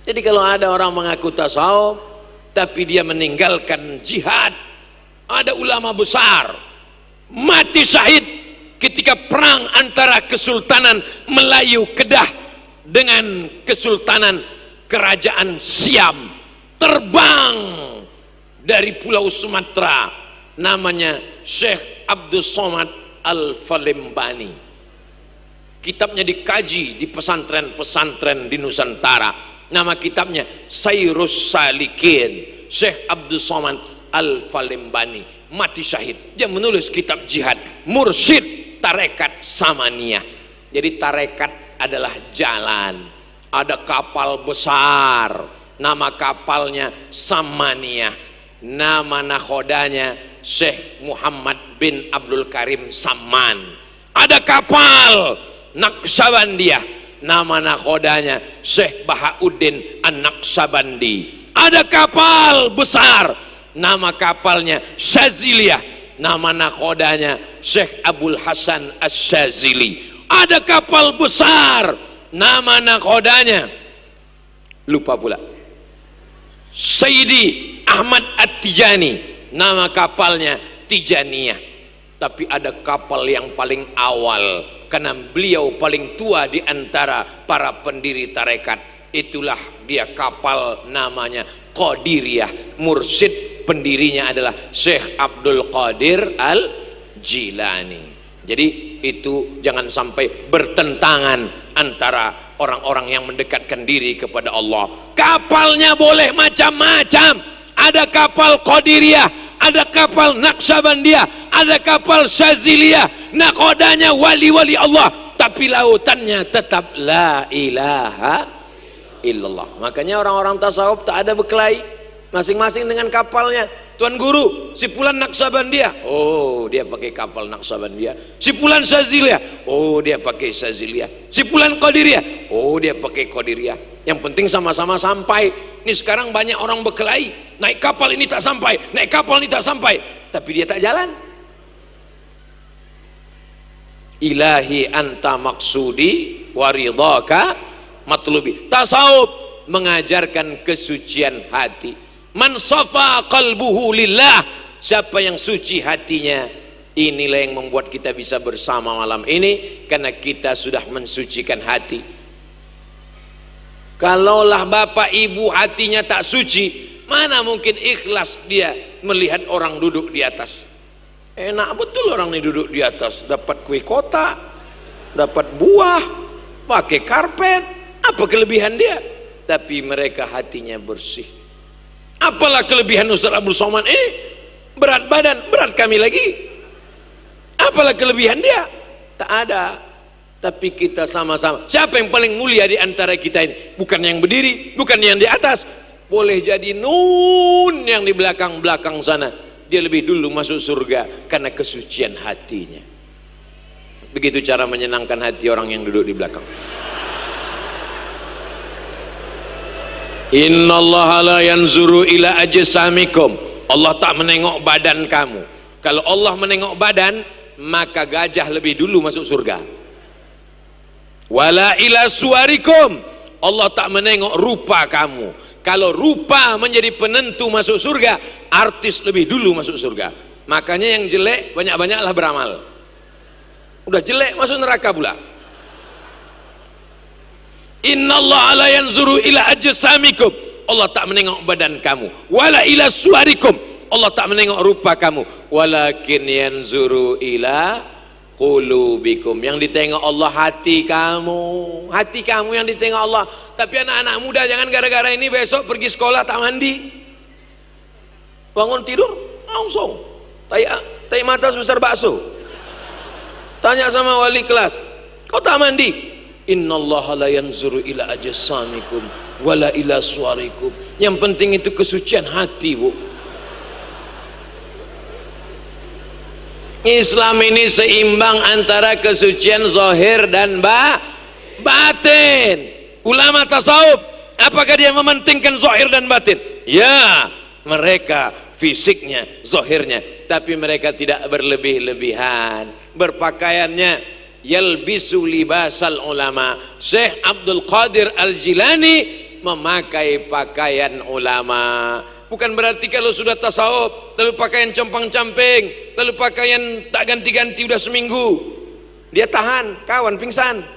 Jadi kalau ada orang mengaku tasawuf tapi dia meninggalkan jihad, ada ulama besar mati syahid ketika perang antara Kesultanan Melayu Kedah dengan Kesultanan Kerajaan Siam. Terbang dari Pulau Sumatera, namanya Syekh Abdul Somad Al-Falembani. Kitabnya dikaji di pesantren-pesantren di Nusantara. Nama kitabnya Sayrus Salikin. Syekh Abdul Somad Al-Falembani mati syahid. Dia menulis kitab jihad, Mursyid Tarekat Samaniyah. Jadi tarekat adalah jalan. Ada kapal besar, nama kapalnya Samaniyah. Nama nakhodanya Syekh Muhammad bin Abdul Karim Saman. Ada kapal Naqsabandiyah, nama nakhodanya Syekh Bahauddin An-Naqsabandi. Ada kapal besar, nama kapalnya Syaziliyah, nama nakhodanya Syekh Abdul Hasan Asy-Syazili. Ada kapal besar, nama nakhodanya lupa pula, Sayyidi Ahmad At-Tijani, nama kapalnya Tijaniyah. Tapi ada kapal yang paling awal, karena beliau paling tua di antara para pendiri tarekat. Itulah dia kapal, namanya Qadiriyah. Mursyid pendirinya adalah Syekh Abdul Qadir Al-Jilani. Jadi itu jangan sampai bertentangan antara orang-orang yang mendekatkan diri kepada Allah. Kapalnya boleh macam-macam. Ada kapal Qadiriyah, ada kapal Naqsabandiyah, ada kapal Syaziliyah, nakhodanya wali-wali Allah, tapi lautannya tetap la ilaha illallah. Makanya orang-orang tasawuf tak ada berkelahi, masing-masing dengan kapalnya. Tuan guru, si Fulan Naqsabandiyah, oh dia pakai kapal Naqsabandiyah. Si Fulan Syaziliyah, oh dia pakai Syaziliyah. Si Fulan Qadiriyah, oh dia pakai Qadiriyah. Yang penting sama-sama sampai. Ini sekarang banyak orang berkelahi, naik kapal ini tak sampai, naik kapal ini tak sampai, tapi dia tak jalan. Ilahi anta maksudi waridhaka matlubi. Tasawuf mengajarkan kesucian hati. Man safa qalbuhu lillah, siapa yang suci hatinya, inilah yang membuat kita bisa bersama malam ini, karena kita sudah mensucikan hati. Kalaulah bapak ibu hatinya tak suci, mana mungkin ikhlas dia melihat orang duduk di atas. Enak betul orang ini duduk di atas, dapat kue kotak, dapat buah, pakai karpet, apa kelebihan dia? Tapi mereka hatinya bersih. Apalah kelebihan Ustaz Abdul Somad ini? Berat badan, berat kami lagi. Apalah kelebihan dia? Tak ada. Tapi kita sama-sama. Siapa yang paling mulia di antara kita ini? Bukan yang berdiri, bukan yang di atas. Boleh jadi nun yang di belakang-belakang sana. Dia lebih dulu masuk surga karena kesucian hatinya. Begitu cara menyenangkan hati orang yang duduk di belakang. Innallaha la yanzuru ila ajsamikum. Allah tak menengok badan kamu. Kalau Allah menengok badan, maka gajah lebih dulu masuk surga. Wala ila suwarikum. Allah tak menengok rupa kamu. Kalau rupa menjadi penentu masuk surga, artis lebih dulu masuk surga. Makanya yang jelek banyak-banyaklah beramal. Udah jelek masuk neraka pula. Innallaha la yanzuru ila ajsamikum. Allah tak menengok badan kamu. Wala ila suwarikum. Allah tak menengok rupa kamu. Walakin yanzuru ila qulubikum. Yang ditengok Allah hati kamu. Hati kamu yang ditengok Allah. Tapi anak-anak muda jangan gara-gara ini besok pergi sekolah tak mandi. Bangun tidur langsung tai mata sebesar bakso. Tanya sama wali kelas, kau tak mandi? Innallaha la yanzuru ila ajsamikum wala ila suwarikum. Yang penting itu kesucian hati, Bu. Islam ini seimbang antara kesucian zahir dan batin. Ulama tasawuf, apakah dia mementingkan zahir dan batin? Ya, mereka fisiknya, zahirnya, tapi mereka tidak berlebih-lebihan. Berpakaiannya yalbisu libasal ulama. Syekh Abdul Qadir Al-Jilani memakai pakaian ulama. Bukan berarti kalau sudah tasawuf lalu pakaian compang-camping, lalu pakaian tak ganti-ganti udah seminggu dia tahan, kawan pingsan.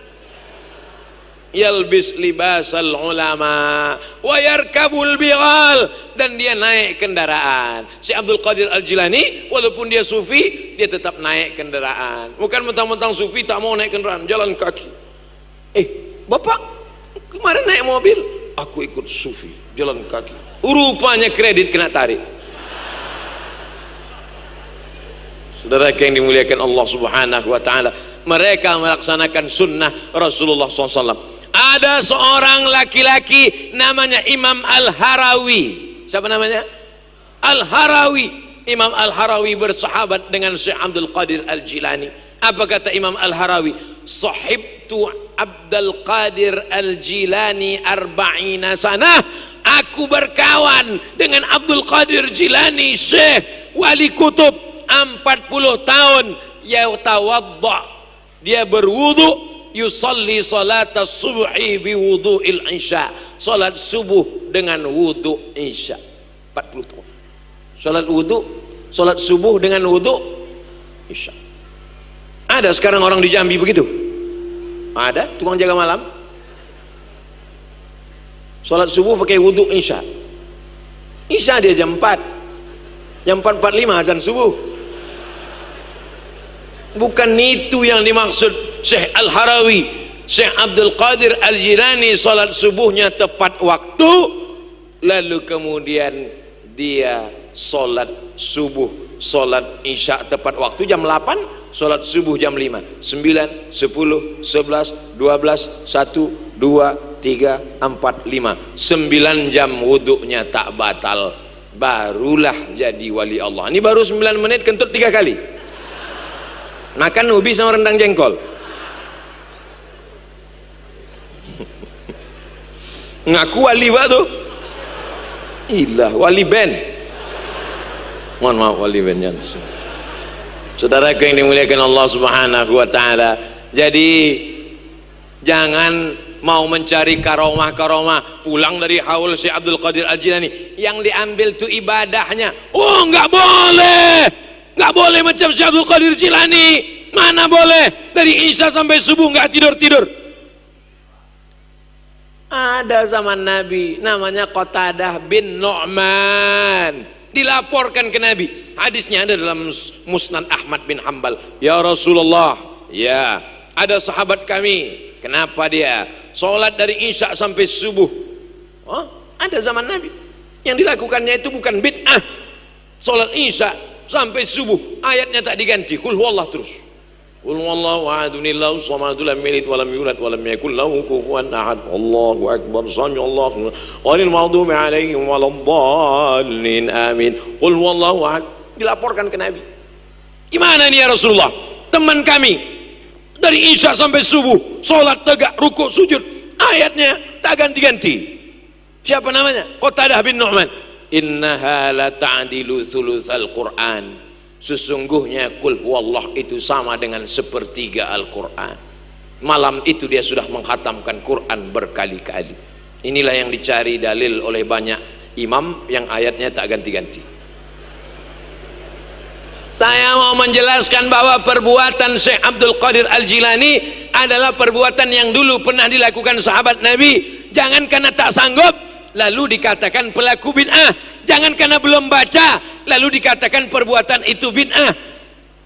Yalbis libasal ulama wa yarkabul bighal, dan dia naik kendaraan. Syekh Abdul Qadir Al-Jilani walaupun dia sufi, dia tetap naik kendaraan. Bukan mentang-mentang sufi tak mau naik kendaraan, jalan kaki. Bapak kemarin naik mobil, aku ikut sufi, jalan kaki. Rupanya kredit kena tarik. Saudara yang dimuliakan Allah Subhanahu wa taala, mereka melaksanakan sunnah Rasulullah SAW. Ada seorang laki-laki namanya Imam Al-Harawi. Siapa namanya? Al-Harawi. Imam Al-Harawi bersahabat dengan Syekh Abdul Qadir Al-Jilani. Apa kata Imam Al-Harawi? Sahibtu Abdul Qadir Al-Jilani 40 sanah. Aku berkawan dengan Abdul Qadir Jilani, Syekh Wali Kutub, 40 tahun. Yatawadda, dia berwudu, yusalli salat subuhi bi wudu'il isya, salat subuh dengan wudu isya. 40 tahun salat subuh dengan wudu isya. Ada sekarang orang di Jambi begitu? Ada tukang jaga malam salat subuh pakai wudu isya. Isya dia jam 4, jam 4.45 azan subuh. Bukan itu yang dimaksud Syekh Al-Harawi. Syekh Abdul Qadir Al-Jilani salat subuhnya tepat waktu, lalu kemudian dia salat subuh, salat isya tepat waktu jam 8, salat subuh jam 5, 9, 10, 11, 12, 1, 2, 3, 4, 5, 9 jam wuduknya tak batal, barulah jadi wali Allah. Ini baru 9 menit kentut 3 kali. Makan ubi sama rendang jengkol. Ngaku wali batu. Ilah wali band. Mohon maaf wali bandnya. Saudara yang dimuliakan Allah Subhanahu wa taala. Jadi jangan mau mencari karomah-karomah pulang dari haul Syekh Abdul Qadir Al-Jilani yang diambil tuh ibadahnya. Oh, nggak boleh macam Syekh Abdul Qadir Jilani. Mana boleh dari isya sampai subuh nggak tidur. Ada zaman Nabi namanya Qatadah bin Nu'man, dilaporkan ke Nabi. Hadisnya ada dalam Musnad Ahmad bin Hanbal. Ya Rasulullah, ya ada sahabat kami, kenapa dia sholat dari isya sampai subuh? Oh, ada zaman Nabi yang dilakukannya itu bukan bid'ah, sholat isya sampai subuh ayatnya tak diganti, qul huwallah terus, qul huwallahu ahadunillahu samadu lam yalid walam yulad walam yakul lahu kufuwan ahad, Allahu akbar, sami'allahu ghairil maghdubi alaihim waladdallin, amin. Qul huwallahu ahad, dilaporkan ke Nabi. Gimana ini ya Rasulullah, teman kami dari isya sampai subuh sholat tegak, rukuk, sujud, ayatnya tak ganti-ganti. Siapa namanya? Qatadah bin Nu'man. Innaha la ta'dilu thulutsal Qur'an, sesungguhnya qul huwallah itu sama dengan sepertiga Al-Quran. Malam itu dia sudah menghatamkan Quran berkali-kali. Inilah yang dicari dalil oleh banyak imam yang ayatnya tak ganti-ganti. Saya mau menjelaskan bahwa perbuatan Syekh Abdul Qadir Al-Jilani adalah perbuatan yang dulu pernah dilakukan sahabat Nabi. Jangan karena tak sanggup lalu dikatakan pelaku bid'ah, jangan karena belum baca lalu dikatakan perbuatan itu bid'ah.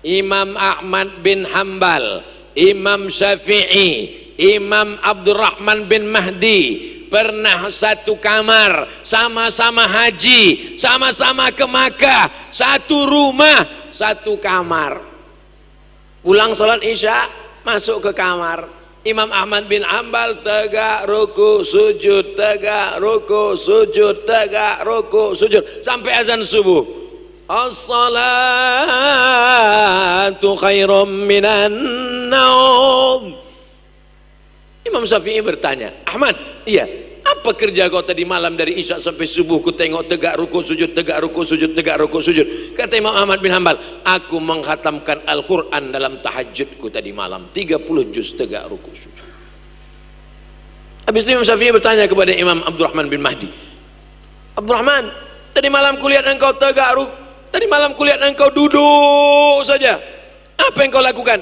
Imam Ahmad bin Hambal, Imam Syafi'i, Imam Abdurrahman bin Mahdi pernah satu kamar, sama-sama haji, sama-sama ke Makkah, satu rumah, satu kamar. Pulang sholat isya, masuk ke kamar. Imam Ahmad bin Hambal tegak ruku sujud, tegak ruku sujud, tegak ruku sujud sampai azan subuh. As-salatu khairum minan naum. Imam Syafi'i bertanya, Ahmad, iya, apa kerja kau tadi malam dari isya sampai subuh? Ku tengok tegak ruku sujud, tegak ruku sujud, tegak ruku sujud. Kata Imam Ahmad bin Hambal, aku menghatamkan Al-Quran dalam tahajudku tadi malam, 30 juz tegak ruku sujud. Habis itu Imam Syafi'i bertanya kepada Imam Abdurrahman bin Mahdi, Abdurrahman, tadi malam kulihat engkau tegak ruku, tadi malam kulihat engkau duduk saja, apa yang kau lakukan?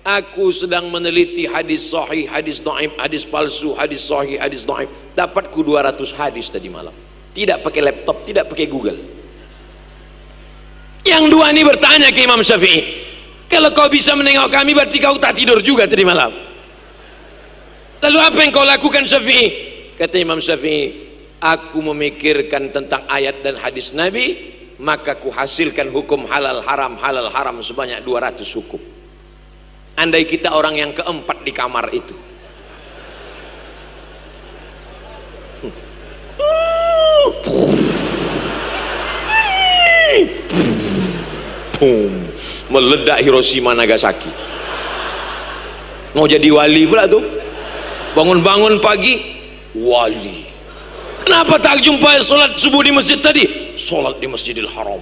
Aku sedang meneliti hadis sahih, hadis dhaif, hadis palsu, hadis sahih, hadis dhaif. Dapatku 200 hadis tadi malam. Tidak pakai laptop, tidak pakai Google. Yang dua ini bertanya ke Imam Syafi'i, kalau kau bisa menengok kami berarti kau tak tidur juga tadi malam. Lalu apa yang kau lakukan Syafi'i? Kata Imam Syafi'i, aku memikirkan tentang ayat dan hadis Nabi, maka ku hasilkan hukum halal haram sebanyak 200 hukum. Andai kita orang yang keempat di kamar itu, meledak Hiroshima Nagasaki. Mau jadi wali pula tuh, bangun-bangun pagi wali. Kenapa tak jumpa sholat subuh di masjid tadi? Sholat di Masjidil Haram.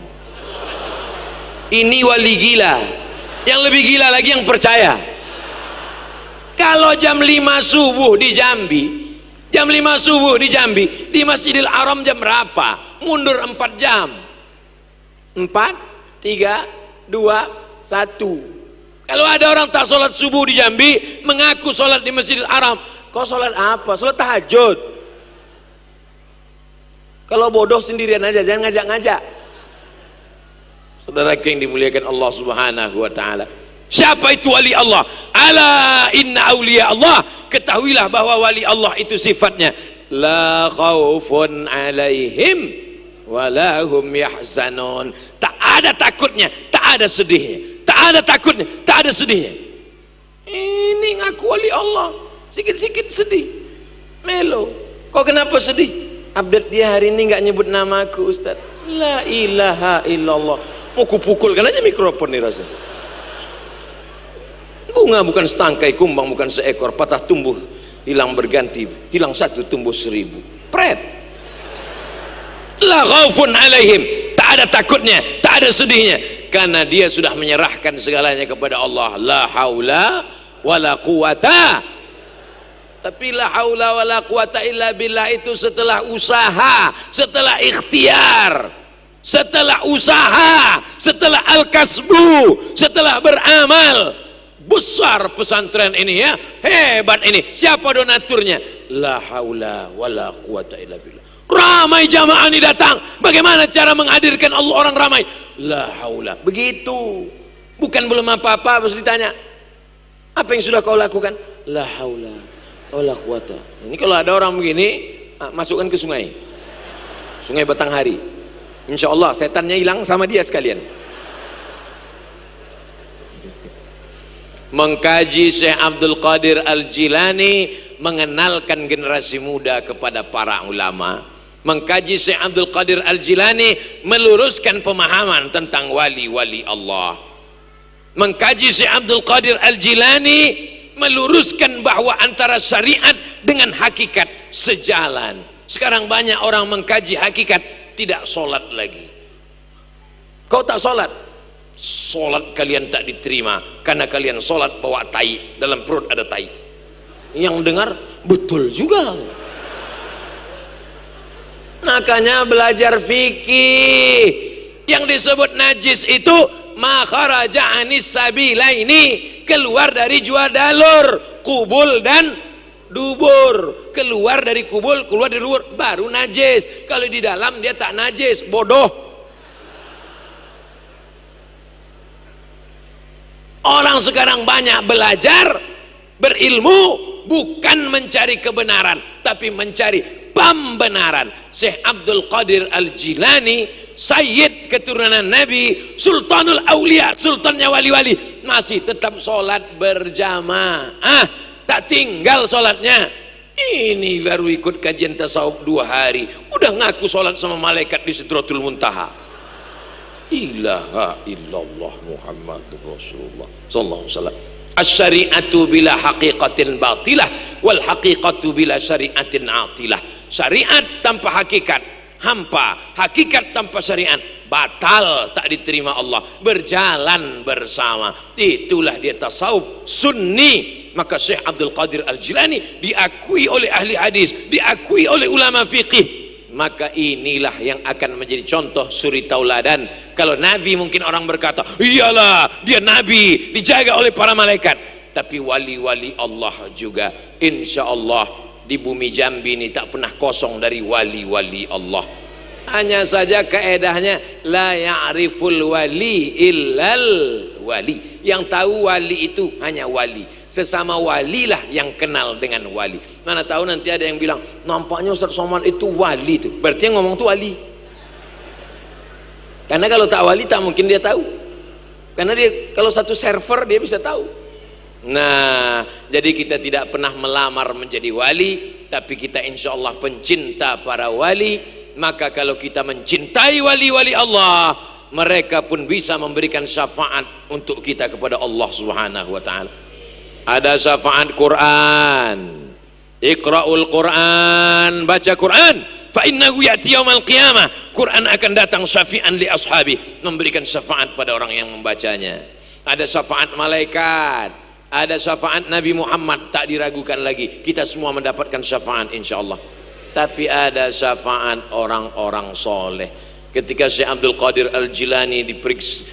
Ini wali gila. Yang lebih gila lagi yang percaya. Kalau jam 5 subuh di Jambi, jam 5 subuh di Jambi, di Masjidil Haram jam berapa? Mundur 4 jam. 4, 3, 2, 1. Kalau ada orang tak sholat subuh di Jambi, mengaku sholat di Masjidil Haram, kau sholat apa? Sholat tahajud. Kalau bodoh sendirian aja, jangan ngajak-ngajak. Saudara yang dimuliakan Allah Subhanahu wa taala. Siapa itu wali Allah? Ala inna awliya Allah. Ketahuilah bahwa wali Allah itu sifatnya la khaufun alaihim wala hum yahzanun. Tak ada takutnya, tak ada sedihnya. Tak ada takutnya, tak ada sedihnya. Ini ngaku wali Allah, sikit-sikit sedih. Melo. Kok kenapa sedih? Update dia hari ini nggak nyebut namaku, Ustaz. La ilaha illallah. Mau kupukulkan aja mikrofon nih rasanya. Bunga bukan setangkai, kumbang bukan seekor, patah tumbuh hilang berganti, hilang satu tumbuh 1000. Pret. La khaufun alaihim, tak ada takutnya, tak ada sedihnya, karena dia sudah menyerahkan segalanya kepada Allah. La haula wala quwata. Tapi la haula wala quwata illa billah itu setelah usaha, setelah ikhtiar, setelah usaha, setelah al-kasbu, setelah beramal. Besar pesantren ini ya, hebat ini. Siapa donaturnya? La haula wala quwata illa billah. Ramai jamaah ini datang. Bagaimana cara menghadirkan Allah orang ramai? La haula. Begitu. Bukan belum apa-apa harus ditanya, apa yang sudah kau lakukan? La haula wala quwata. Ini kalau ada orang begini, masukkan ke sungai. Sungai Batanghari. Insya Allah setannya hilang sama dia sekalian. Mengkaji Syekh Abdul Qadir Al-Jilani, mengenalkan generasi muda kepada para ulama. Mengkaji Syekh Abdul Qadir Al-Jilani, meluruskan pemahaman tentang wali-wali Allah. Mengkaji Syekh Abdul Qadir Al-Jilani, meluruskan bahwa antara syariat dengan hakikat sejalan. Sekarang banyak orang mengkaji hakikat, tidak sholat lagi. Kau tak sholat, sholat kalian tak diterima karena kalian sholat bawa tai, dalam perut ada tai. Yang dengar betul juga. Makanya belajar fikih. Yang disebut najis itu ma kharaja anis sabilaini, keluar dari dua dalur, kubul dan dubur. Keluar dari kubul, keluar dari dubur, baru najis. Kalau di dalam dia tak najis, bodoh. Orang sekarang banyak belajar, berilmu, bukan mencari kebenaran, tapi mencari pembenaran. Syekh Abdul Qadir Al-Jilani, Sayyid keturunan Nabi, Sultanul Aulia, sultannya wali-wali, masih tetap sholat berjamaah, tak tinggal sholatnya. Ini baru ikut kajian tasawuf 2 hari, udah ngaku sholat sama malaikat di Sidratul Muntaha. Ilaha illallah Muhammadur Rasulullah sallallahu alaihi wasallam. Asy-syari'atu bila haqiqatin batilah wal haqiqatu bila syari'atin atilah. Syariat tanpa hakikat hampa, hakikat tanpa syariat batal, tak diterima Allah. Berjalan bersama, itulah dia tasawuf sunni. Maka Syekh Abdul Qadir Al-Jilani diakui oleh ahli hadis, diakui oleh ulama fiqih. Maka inilah yang akan menjadi contoh suri tauladan. Kalau Nabi mungkin orang berkata, iyalah dia Nabi, dijaga oleh para malaikat. Tapi wali-wali Allah juga, insya Allah di bumi Jambi ini tak pernah kosong dari wali-wali Allah. Hanya saja kaedahnya la ya'riful wali illal wali. Yang tahu wali itu hanya wali. Sesama walilah yang kenal dengan wali. Mana tahu nanti ada yang bilang, nampaknya Ustaz Somad itu wali itu. Berarti yang ngomong itu wali. Karena kalau tak wali tak mungkin dia tahu. Karena dia kalau satu server dia bisa tahu. Nah, jadi kita tidak pernah melamar menjadi wali, tapi kita insya Allah pencinta para wali. Maka kalau kita mencintai wali-wali Allah, mereka pun bisa memberikan syafaat untuk kita kepada Allah Subhanahu wa ta'ala. Ada syafaat Quran, Iqra'ul Quran, baca Quran, fa innahu ya'ti yaumal qiyamah, Quran akan datang syafi'an li ashabi, memberikan syafaat pada orang yang membacanya. Ada syafaat malaikat, ada syafaat Nabi Muhammad, tak diragukan lagi, kita semua mendapatkan syafaat insyaallah. Tapi ada syafaat orang-orang soleh. Ketika Syekh Abdul Qadir Al-Jilani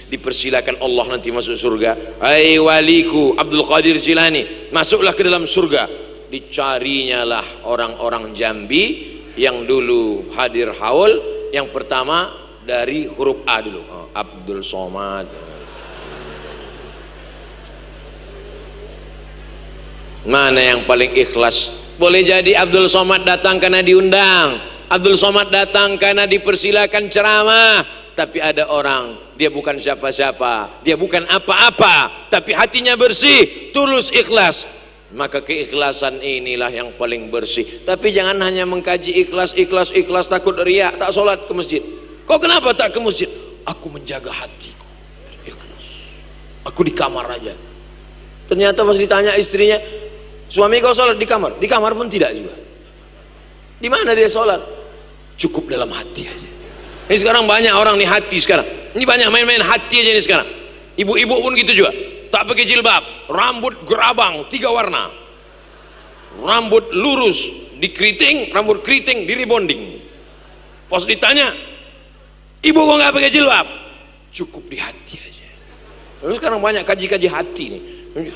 dipersilakan Allah nanti masuk surga, hai waliku Abdul Qadir Jilani, masuklah ke dalam surga. Dicarinya lah orang-orang Jambi yang dulu hadir haul. Yang pertama dari huruf A dulu, Abdul Somad. Mana yang paling ikhlas? Boleh jadi Abdul Somad datang karena diundang, Abdul Somad datang karena dipersilakan ceramah. Tapi ada orang, dia bukan siapa-siapa, dia bukan apa-apa, tapi hatinya bersih, tulus, ikhlas. Maka keikhlasan inilah yang paling bersih. Tapi jangan hanya mengkaji ikhlas, takut riak, tak sholat ke masjid. Kau kenapa tak ke masjid? Aku menjaga hatiku, ikhlas. Aku di kamar aja. Ternyata pas ditanya istrinya, suami kau sholat di kamar? Di kamar pun tidak juga. Di mana dia sholat? Cukup dalam hati aja. Ini sekarang banyak orang nih hati sekarang. Ini banyak main-main hati aja nih sekarang. Ibu-ibu pun gitu juga. Tak pakai jilbab, rambut gerabang 3 warna, rambut lurus dikeriting, rambut keriting di rebonding. Pas ditanya, ibu kok nggak pakai jilbab? Cukup di hati aja. Lalu sekarang banyak kaji-kaji hati nih.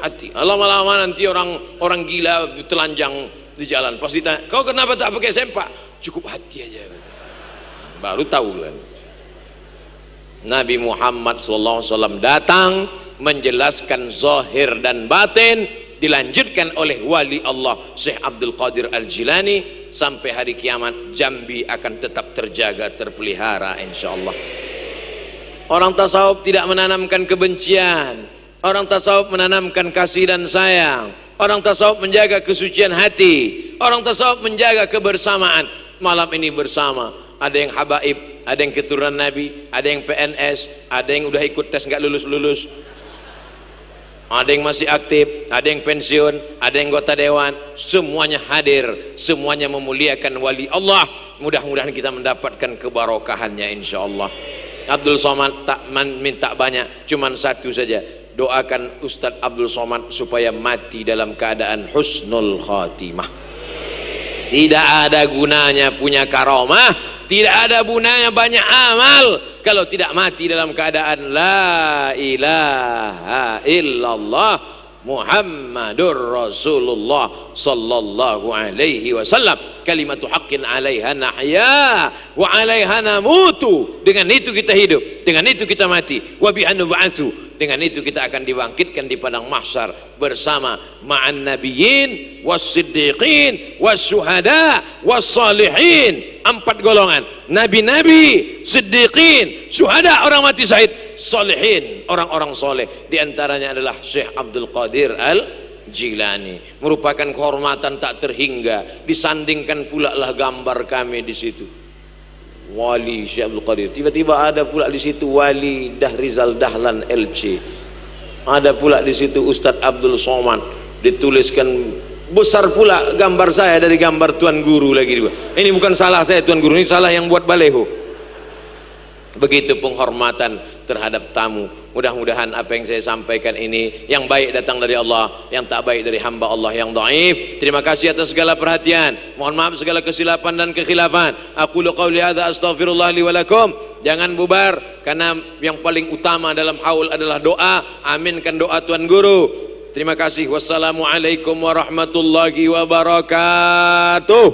Hati. Lama-lama nanti orang gila telanjang di jalan. Pas ditanya, kau kenapa tak pakai sempak? Cukup hati aja. Baru tahu kan. Nabi Muhammad SAW datang menjelaskan zahir dan batin, dilanjutkan oleh wali Allah Syekh Abdul Qadir Al-Jilani. Sampai hari kiamat Jambi akan tetap terjaga, terpelihara insyaallah. Orang tasawuf tidak menanamkan kebencian, orang tasawuf menanamkan kasih dan sayang, orang tasawuf menjaga kesucian hati, orang tasawuf menjaga kebersamaan. Malam ini bersama, ada yang habaib, ada yang keturunan Nabi, ada yang PNS, ada yang udah ikut tes nggak lulus-lulus, ada yang masih aktif, ada yang pensiun, ada yang anggota dewan. Semuanya hadir, semuanya memuliakan wali Allah. Mudah-mudahan kita mendapatkan kebarokahannya insyaallah. Abdul Somad tak minta banyak, cuman satu saja. Doakan Ustadz Abdul Somad supaya mati dalam keadaan husnul khatimah. Tidak ada gunanya punya karamah, tidak ada gunanya banyak amal kalau tidak mati dalam keadaan la ilaha illallah Muhammadur Rasulullah sallallahu alaihi wasallam. Kalimatu haqqin 'alaiha nahya wa 'alaiha namutu. Dengan itu kita hidup, dengan itu kita mati. Wa bi an nub'atsu Dengan itu kita akan dibangkitkan di padang mahsyar bersama ma'an nabiyyin was-siddiqin was-syuhada was-salihin. 4 golongan: nabi-nabi, siddiqin, syuhada orang mati syahid, salihin orang-orang soleh. Di antaranya adalah Syekh Abdul Qadir Al-Jilani. Merupakan kehormatan tak terhingga. Disandingkan pula lah gambar kami di situ. Wali Syekh Abdul Qadir. Tiba-tiba ada pula di situ Wali Dahrizal Dahlan LC. Ada pula di situ Ustadz Abdul Somad. Dituliskan besar pula gambar saya dari gambar Tuan Guru lagi. Ini bukan salah saya Tuan Guru, ini salah yang buat baleho. Begitu penghormatan terhadap tamu. Mudah-mudahan apa yang saya sampaikan ini yang baik datang dari Allah, yang tak baik dari hamba Allah yang dhaif. Terima kasih atas segala perhatian. Mohon maaf segala kesilapan dan kekhilafan. Aqulu qauli hadza astaghfirullah li wa lakum. Jangan bubar karena yang paling utama dalam haul adalah doa. Aminkan doa Tuan Guru. Terima kasih. Wassalamualaikum warahmatullahi wabarakatuh.